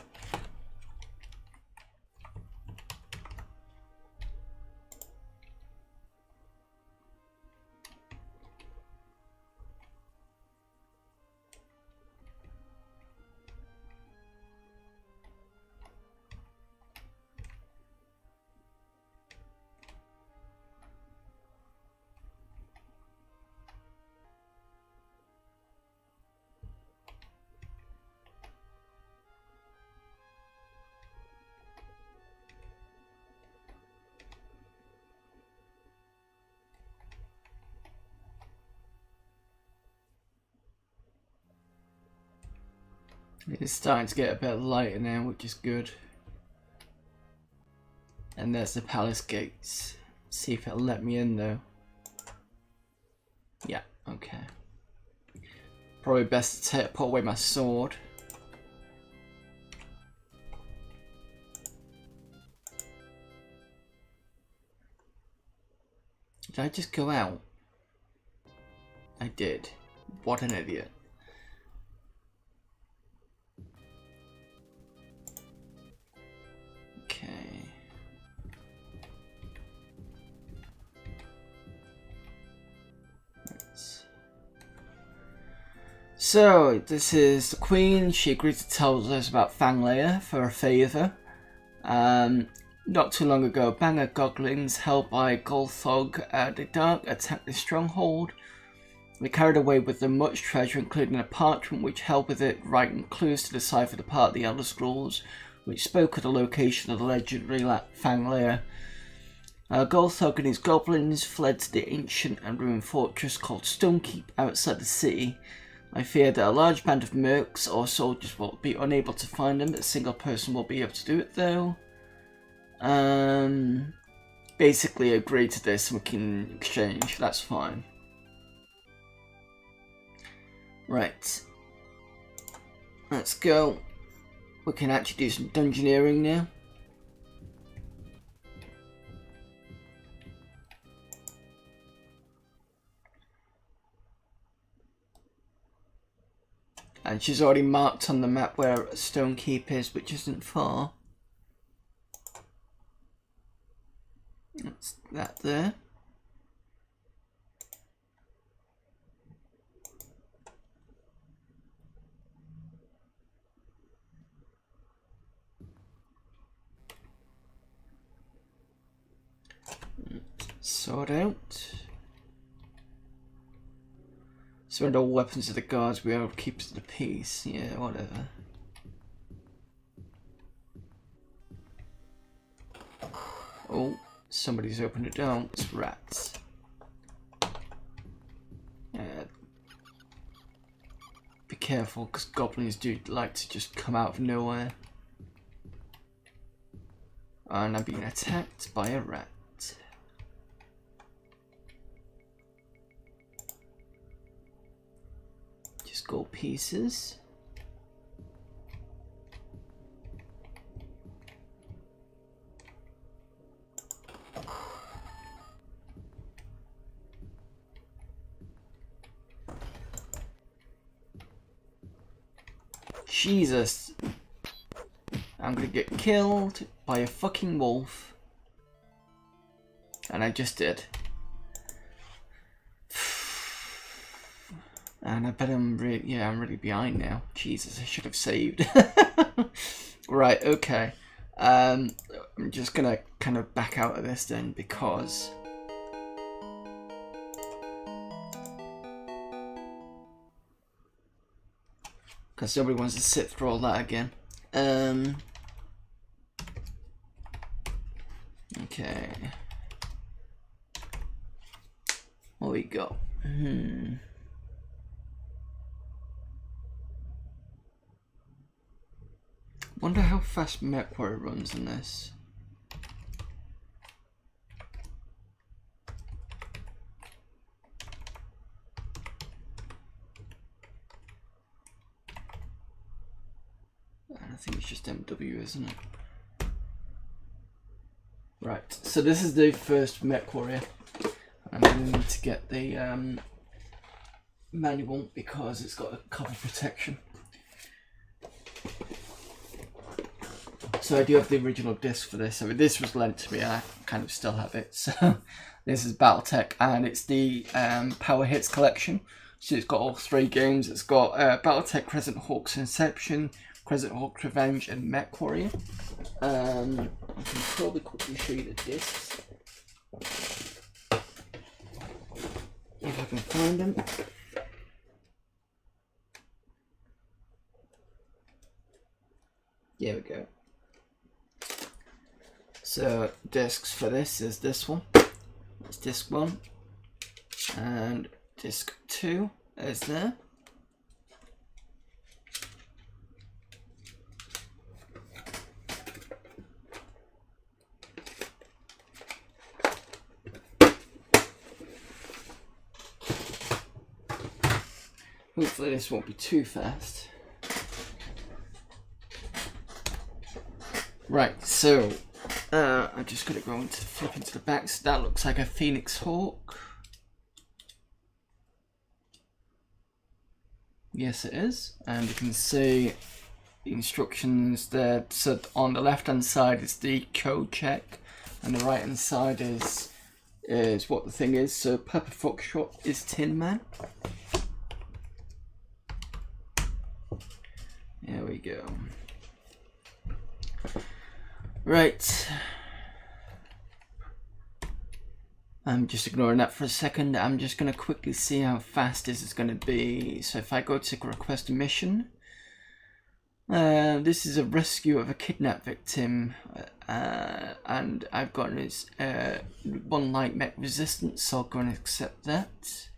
It's starting to get a bit lighter now, which is good. And there's the palace gates. See if it'll let me in though. Yeah, okay. Probably best to put away my sword. Did I just go out? I did. What an idiot. Okay. So, this is the Queen. She agreed to tell us about Fanglair for a favour. Not too long ago, a band of goblins held by Golthog the Dark attacked the stronghold. They carried away with them much treasure, including a parchment which held with it writing clues to decipher the part of the Elder Scrolls, which spoke of the location of the legendary Fanglair. Golthog and his goblins fled to the ancient and ruined fortress called Stonekeep outside the city. I fear that a large band of mercs or soldiers will be unable to find them, but a single person will be able to do it though. Basically agree to this and we can exchange, that's fine. Right. Let's go. We can actually do some dungeoneering now. And she's already marked on the map where Stonekeep is, which isn't far. That's that there. Sort out. Surrender all weapons to the guards, we are keepers of the peace. Yeah, whatever. Oh, somebody's opened it down. It's rats. Be careful, because goblins do like to just come out of nowhere. And I'm being attacked by a rat. Just gold pieces. Jesus. I'm gonna get killed by a fucking wolf. And I just did. And I bet I'm really behind now. Jesus, I should have saved. Right, okay. I'm just gonna kind of back out of this then because nobody wants to sit through all that again. Okay. What we got? Wonder how fast MechWarrior runs in this. I think it's just MW, isn't it? Right, so this is the first MechWarrior. I'm going to need to get the manual because it's got a cover protection. So I do have the original disc for this. I mean, this was lent to me. I kind of still have it. So this is BattleTech, and it's the Power Hits collection. So it's got all three games. It's got BattleTech, Crescent Hawk's Inception, Crescent Hawk's Revenge, and MechWarrior. I can probably quickly show you the discs if I can find them. There we go. So discs for this is this one. That's disc 1. And disc 2 is there. Hopefully this won't be too fast. Right, so I just got to go into flip into the back. So that looks like a Phoenix Hawk. Yes, it is, and you can see the instructions there. So on the left hand side is the code check, and the right hand side is what the thing is. So Pepper Foxtrot is Tin Man. There we go. Right. I'm just ignoring that for a second. I'm just going to quickly see how fast this is going to be. So if I go to request a mission, this is a rescue of a kidnapped victim, and I've got his one light mech resistance, so I'll go and accept that,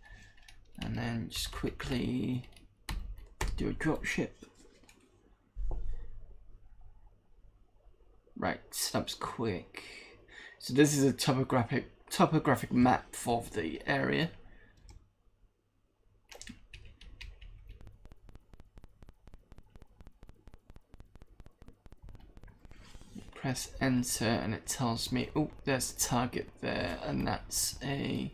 and then just quickly do a dropship. Right, so that was quick. So this is a topographic map for the area. Press enter and it tells me, oh, there's a target there, and that's a...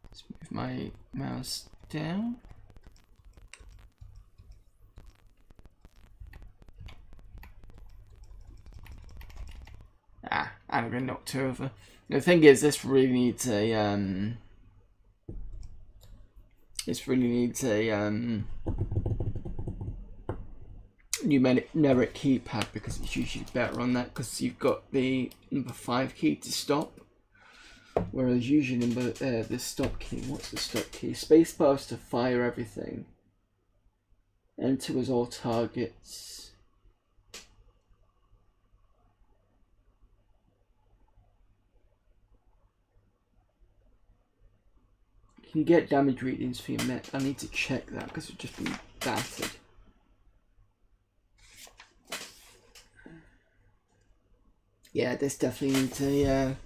Let's move my mouse down. Ah, I've been knocked over. The thing is, this really needs a numeric keypad, because it's usually better on that, because you've got the number 5 key to stop, whereas usually the stop key. What's the stop key? Spacebar is to fire everything. Enter as all targets. You can get damage readings for your mech. I need to check that because it's just been battered. Yeah, this definitely needs a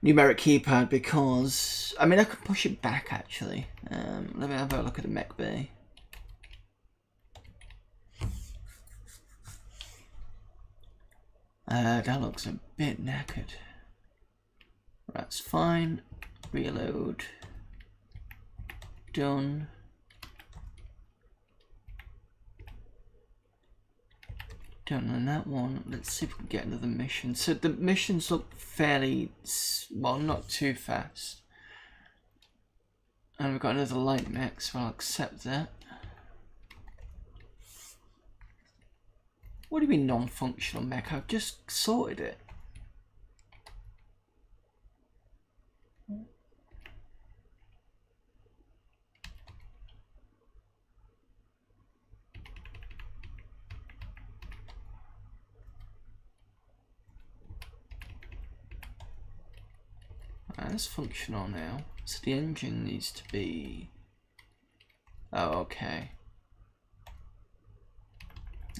numeric keypad, because I mean I could push it back actually. Let me have a look at the mech bay. That looks a bit knackered. That's fine. Reload. Done. Done on that one. Let's see if we can get another mission. So the missions look fairly, well, not too fast. And we've got another light mech, so I'll accept that. What do you mean non-functional mech? I've just sorted it. That's functional now. So the engine needs to be... Oh, okay.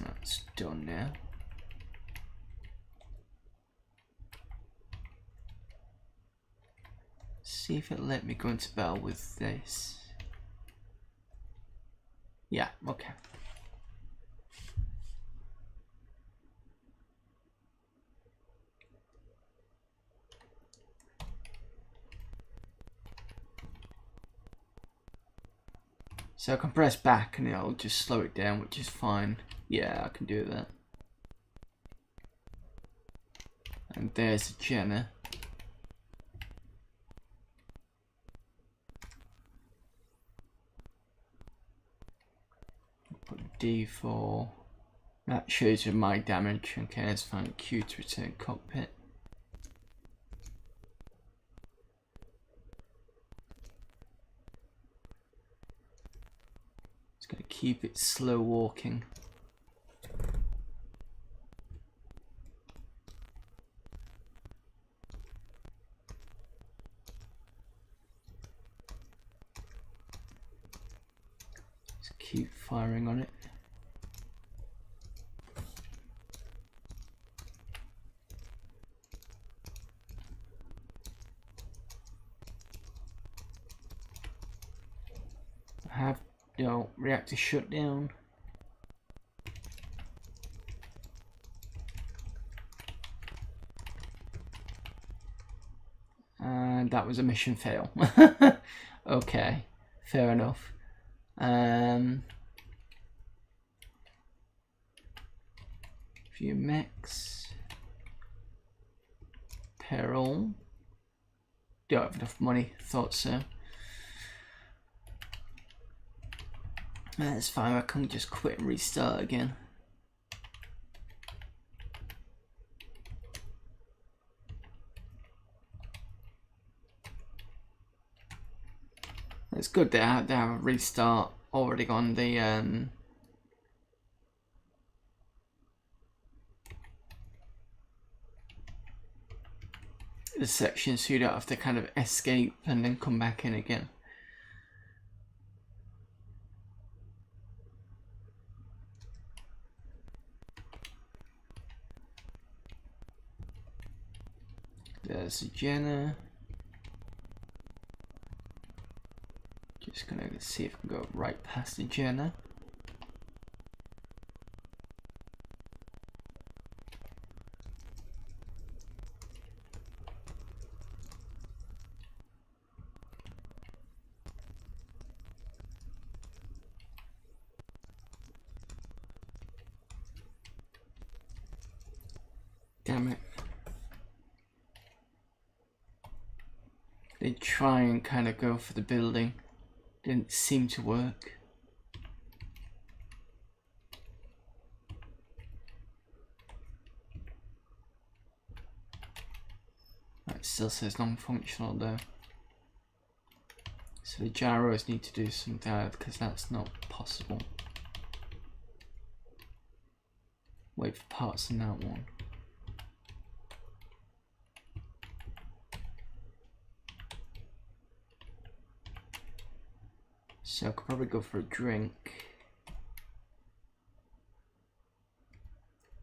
That's done now. See if it'll let me go into battle with this. Yeah, okay. So I can press back and it'll just slow it down, which is fine. Yeah, I can do that. And there's Jenna. Put D4. That shows you my damage. Okay, let's find Q to return cockpit. Gonna keep it slow walking. Just keep firing on it. go. Reactor shutdown. And that was a mission fail. Okay, fair enough. Few mechs. Peril. Don't have enough money, thought so. That's fine, I can just quit and restart again. It's good that they have a restart already on the section, so you don't have to kind of escape and then come back in again. There's a Jenna. Just gonna see if I can go right past the Jenna. Damn it. They try and kind of go for the building. Didn't seem to work. It still says non-functional though. So the gyros need to do something because that's not possible. Wait for parts in that one. So I could probably go for a drink.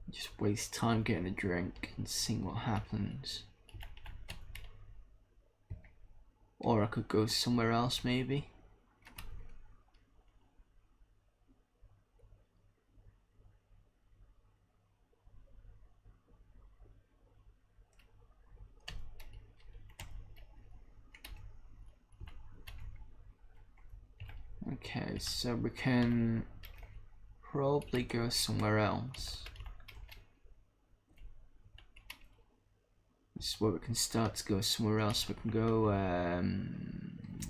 Just waste time getting a drink and seeing what happens. Or I could go somewhere else maybe. Okay, so we can probably go somewhere else. This is where we can start to go somewhere else. We can go,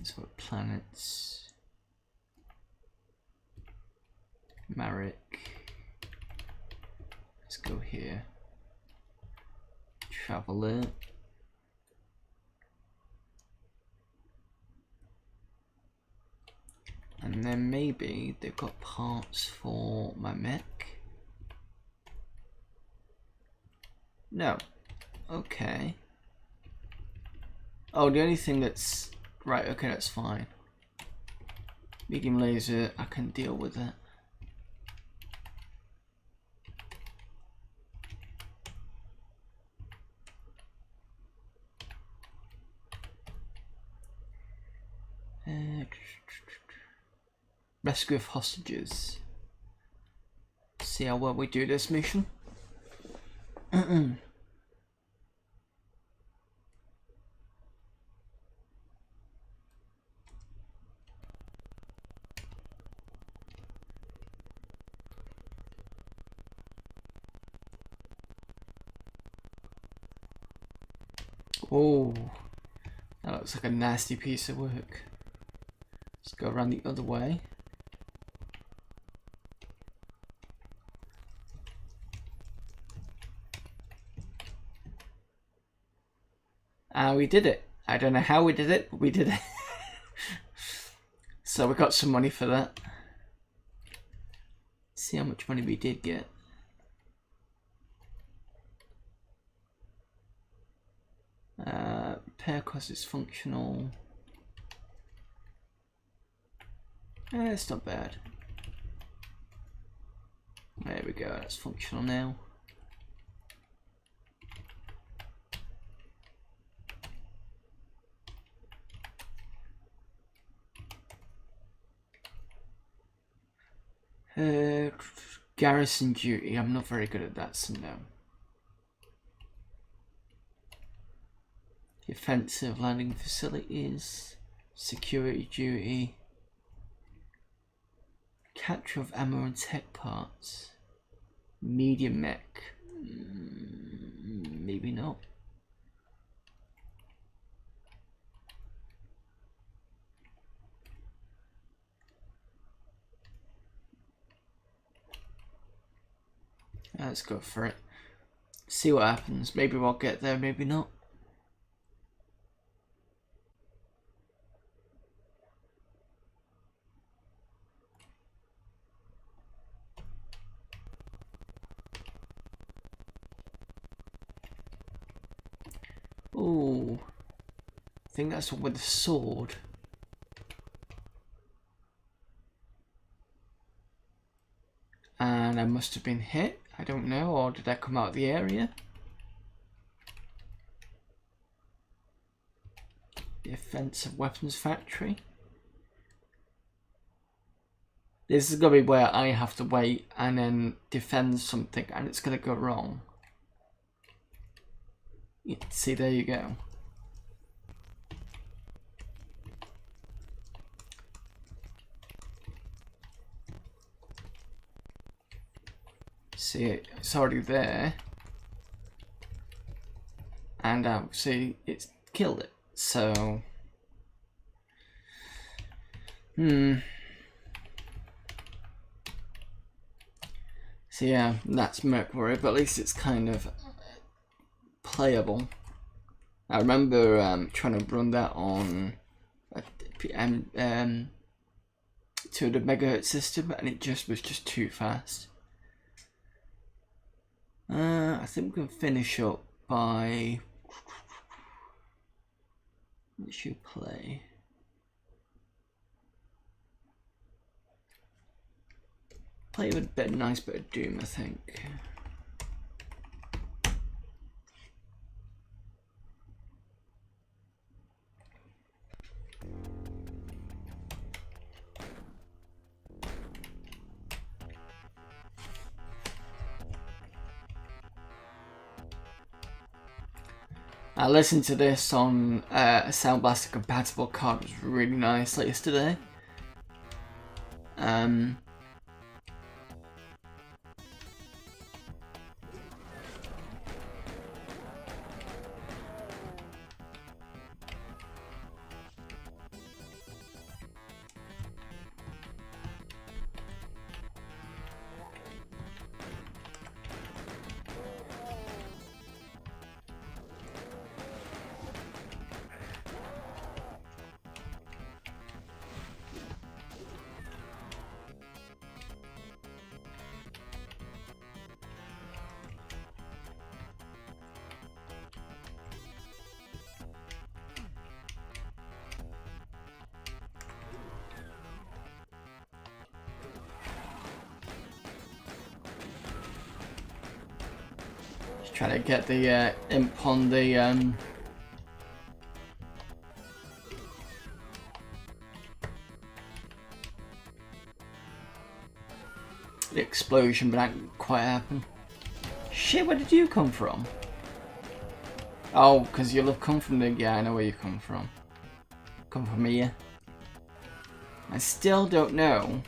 sort of planets. Marek. Let's go here. Traveler. And then maybe they've got parts for my mech. No. Okay. Oh, the only thing that's... Right, okay, that's fine. Medium laser, I can deal with it. Rescue of hostages. See how well we do this mission. Oh, that looks like a nasty piece of work. Let's go around the other way. We did it. I don't know how we did it, but we did it. So we got some money for that. See how much money we did get. Repair cost is functional. It's not bad. There we go, that's functional now. Garrison duty. I'm not very good at that, so no. Defensive landing facilities. Security duty. Capture of ammo and tech parts. Medium mech. Maybe not. Let's go for it. See what happens. Maybe we'll get there, maybe not. Ooh. I think that's with the sword. And I must have been hit. I don't know, or did I come out of the area? Defensive weapons factory. This is going to be where I have to wait and then defend something and it's going to go wrong. See, there you go. See, it's already there. And see, it's killed it. So, So yeah, that's Mercury, but at least it's kind of playable. I remember trying to run that on a 200 megahertz system, and it was just too fast. I think we can finish up by. Let's you play. Play with a bit, nice bit of Doom, I think. I listened to this on a Sound Blaster compatible card. It was really nice yesterday. Try to get the imp on the explosion, but that didn't quite happen. Shit, where did you come from? Oh, because you'll have come from the... Yeah, I know where you come from. Come from here. I still don't know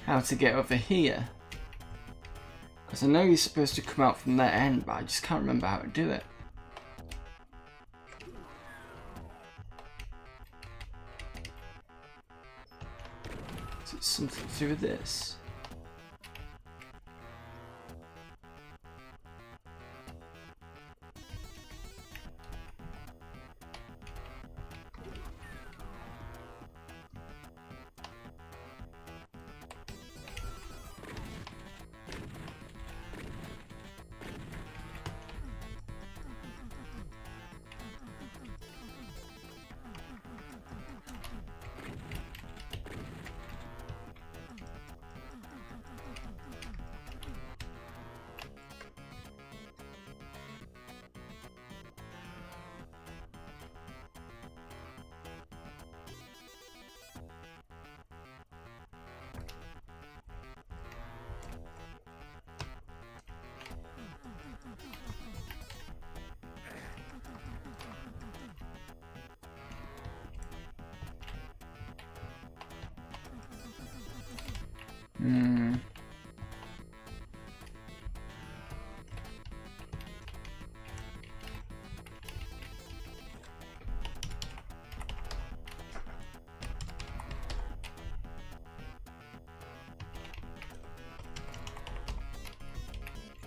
how to get over here. Because I know you're supposed to come out from that end, but I just can't remember how to do it. Is it something to do with this?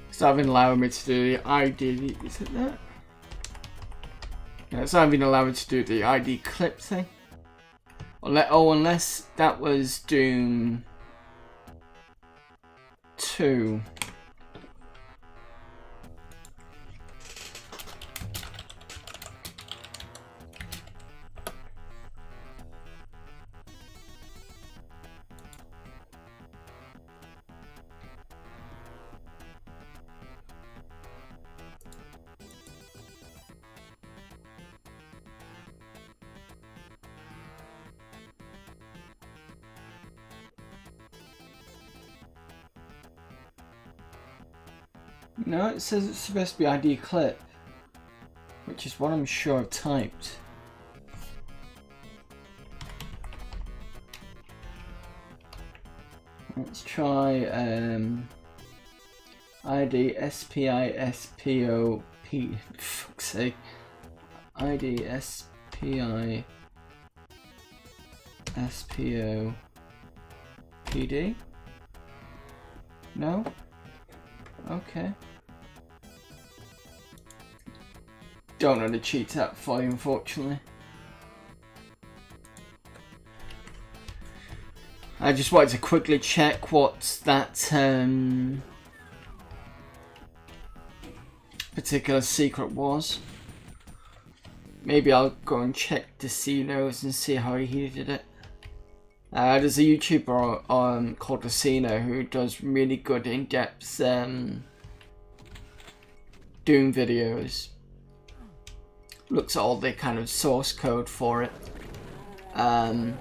It's not even allowing me to do the ID. Is it that? Yeah, it's not even allowing me to do the ID clip thing. Unless that was Doom 2. No, it says it's supposed to be ID clip, which is what I'm sure I've typed. Let's try ID SPISPOP. Fuck's sake. ID SPISPOPD. No. Okay. Don't know the cheat that for you, unfortunately. I just wanted to quickly check what that particular secret was. Maybe I'll go and check Decino's and see how he did it. There's a YouTuber called Decino who does really good in-depth Doom videos. Looks at all the kind of source code for it. And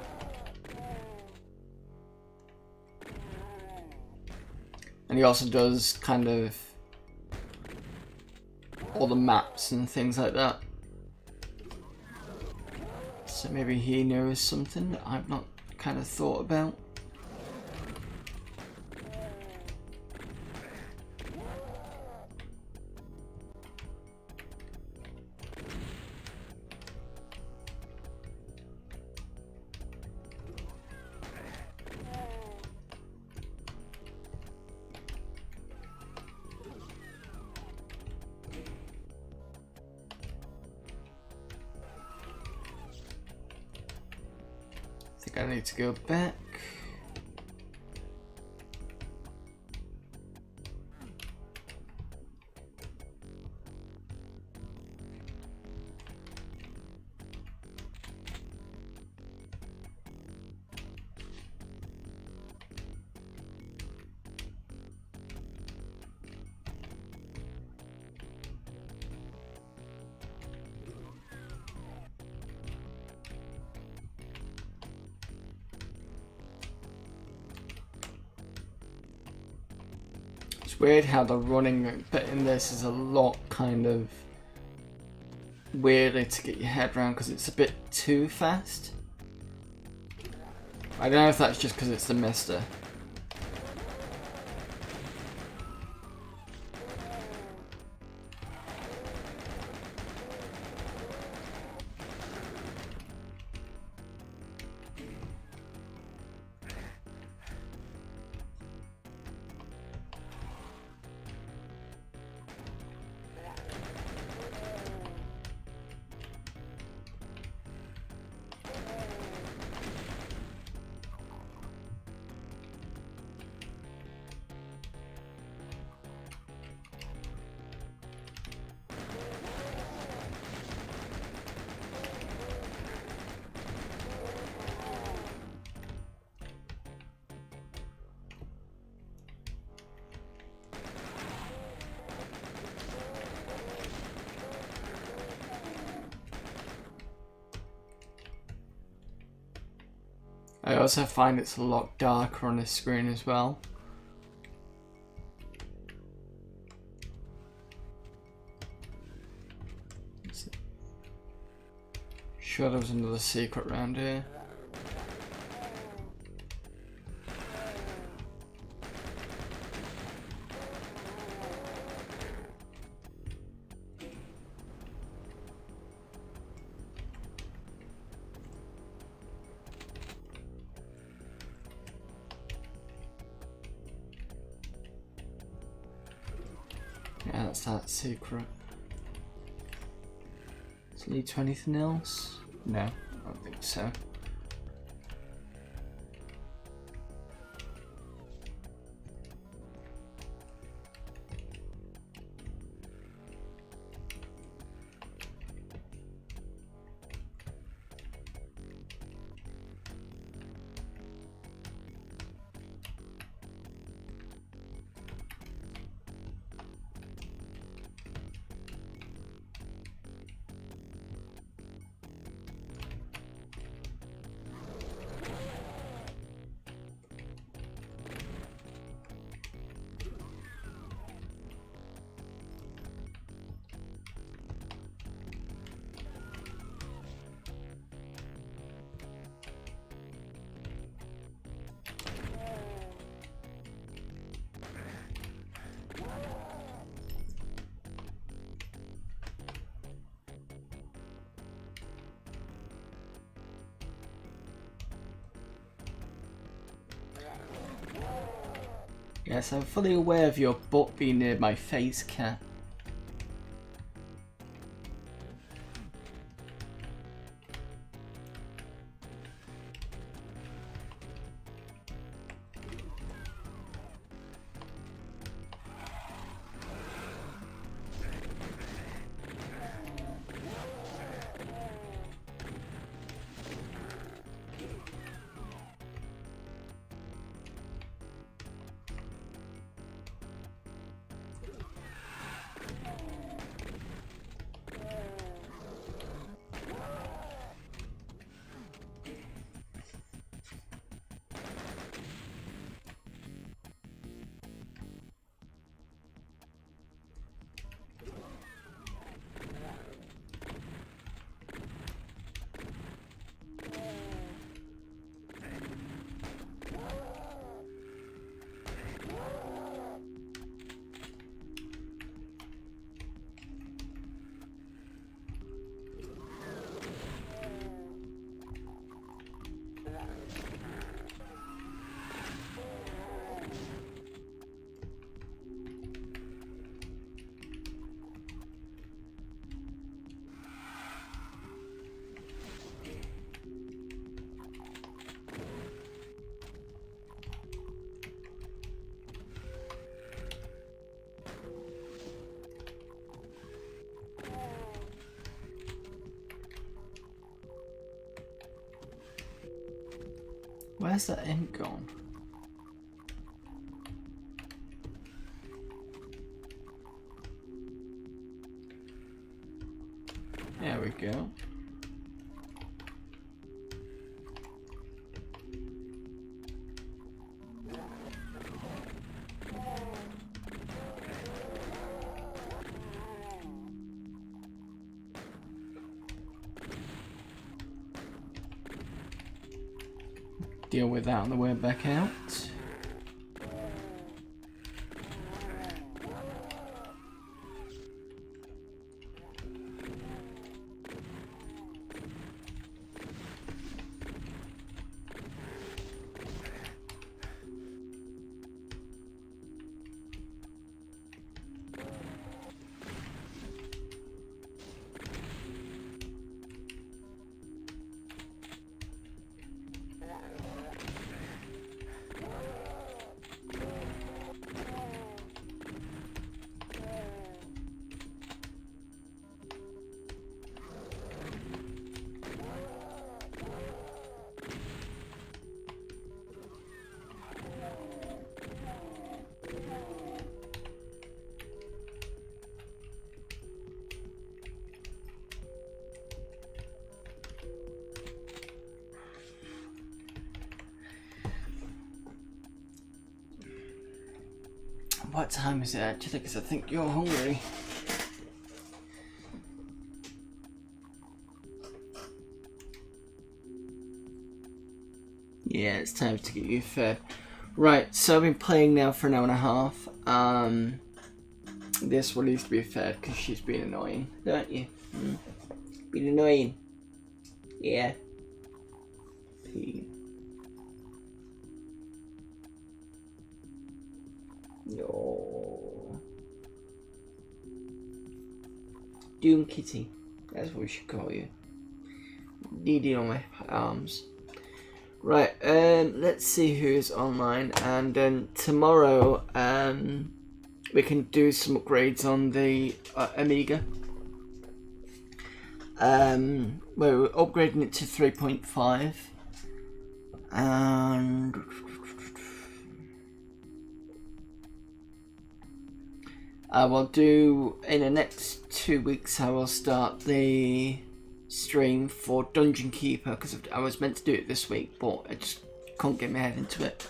he also does kind of all the maps and things like that. So maybe he knows something that I've not kind of thought about. I need to go back. It's weird how the running bit in this is a lot kind of weirder to get your head around because it's a bit too fast. I don't know if that's just because it's the MiSTer. I also find it's a lot darker on the screen as well. Sure there was another secret round here. What's that secret? Does it lead to anything else? No, I don't think so. Yes, I'm fully aware of your butt being near my face, Cat. Where's that ink gone? There we go. Deal with that on the way back out. What time is it actually? Because I think you're hungry. Yeah, it's time to get you fed. Right, so I've been playing now for an hour and a half. This one needs to be fed because she's been annoying, don't you? Been annoying. Yeah. Pee. No. Doom Kitty. That's what we should call you. Needy on my arms. Right, let's see who's online, and then tomorrow we can do some upgrades on the Amiga. We're upgrading it to 3.5, and I will do, in the next 2 weeks, I will start the stream for Dungeon Keeper, because I was meant to do it this week, but I just couldn't get my head into it.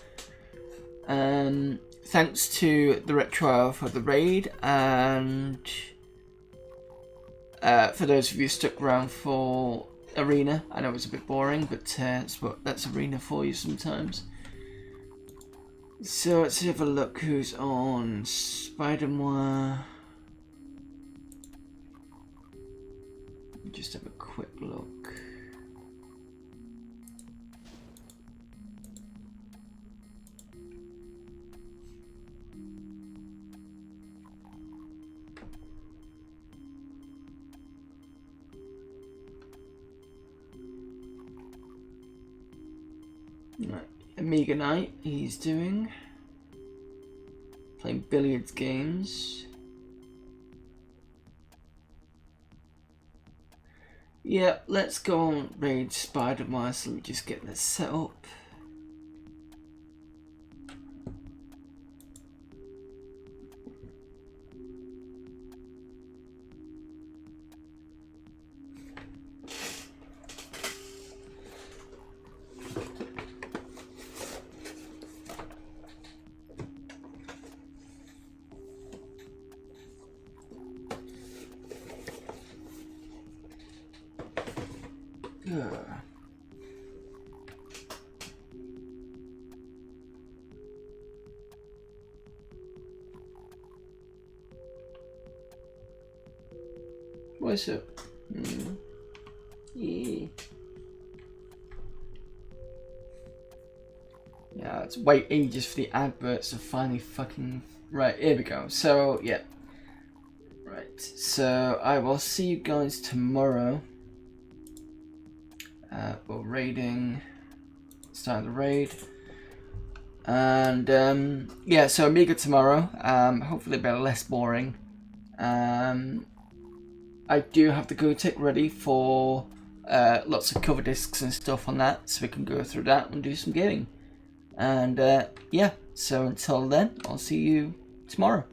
Thanks to the Retro for the raid, and for those of you stuck around for Arena. I know it's a bit boring, but that's Arena for you sometimes. So let's have a look who's on. Spider-Man. Just have a quick look. Right. Amiga Night, he's doing. Playing billiards games. Yeah, let's go on raid Spider-Man. So let me just get this set up. What's up? Yeah. Yeah, it's wait ages for the adverts to finally fucking... Right, here we go. So, yeah. Right, so I will see you guys tomorrow. We're raiding... Start the raid. And, yeah, so Amiga tomorrow. Hopefully a bit less boring. I do have the GoTech ready for lots of cover discs and stuff on that, so we can go through that and do some gaming. And yeah, so until then, I'll see you tomorrow.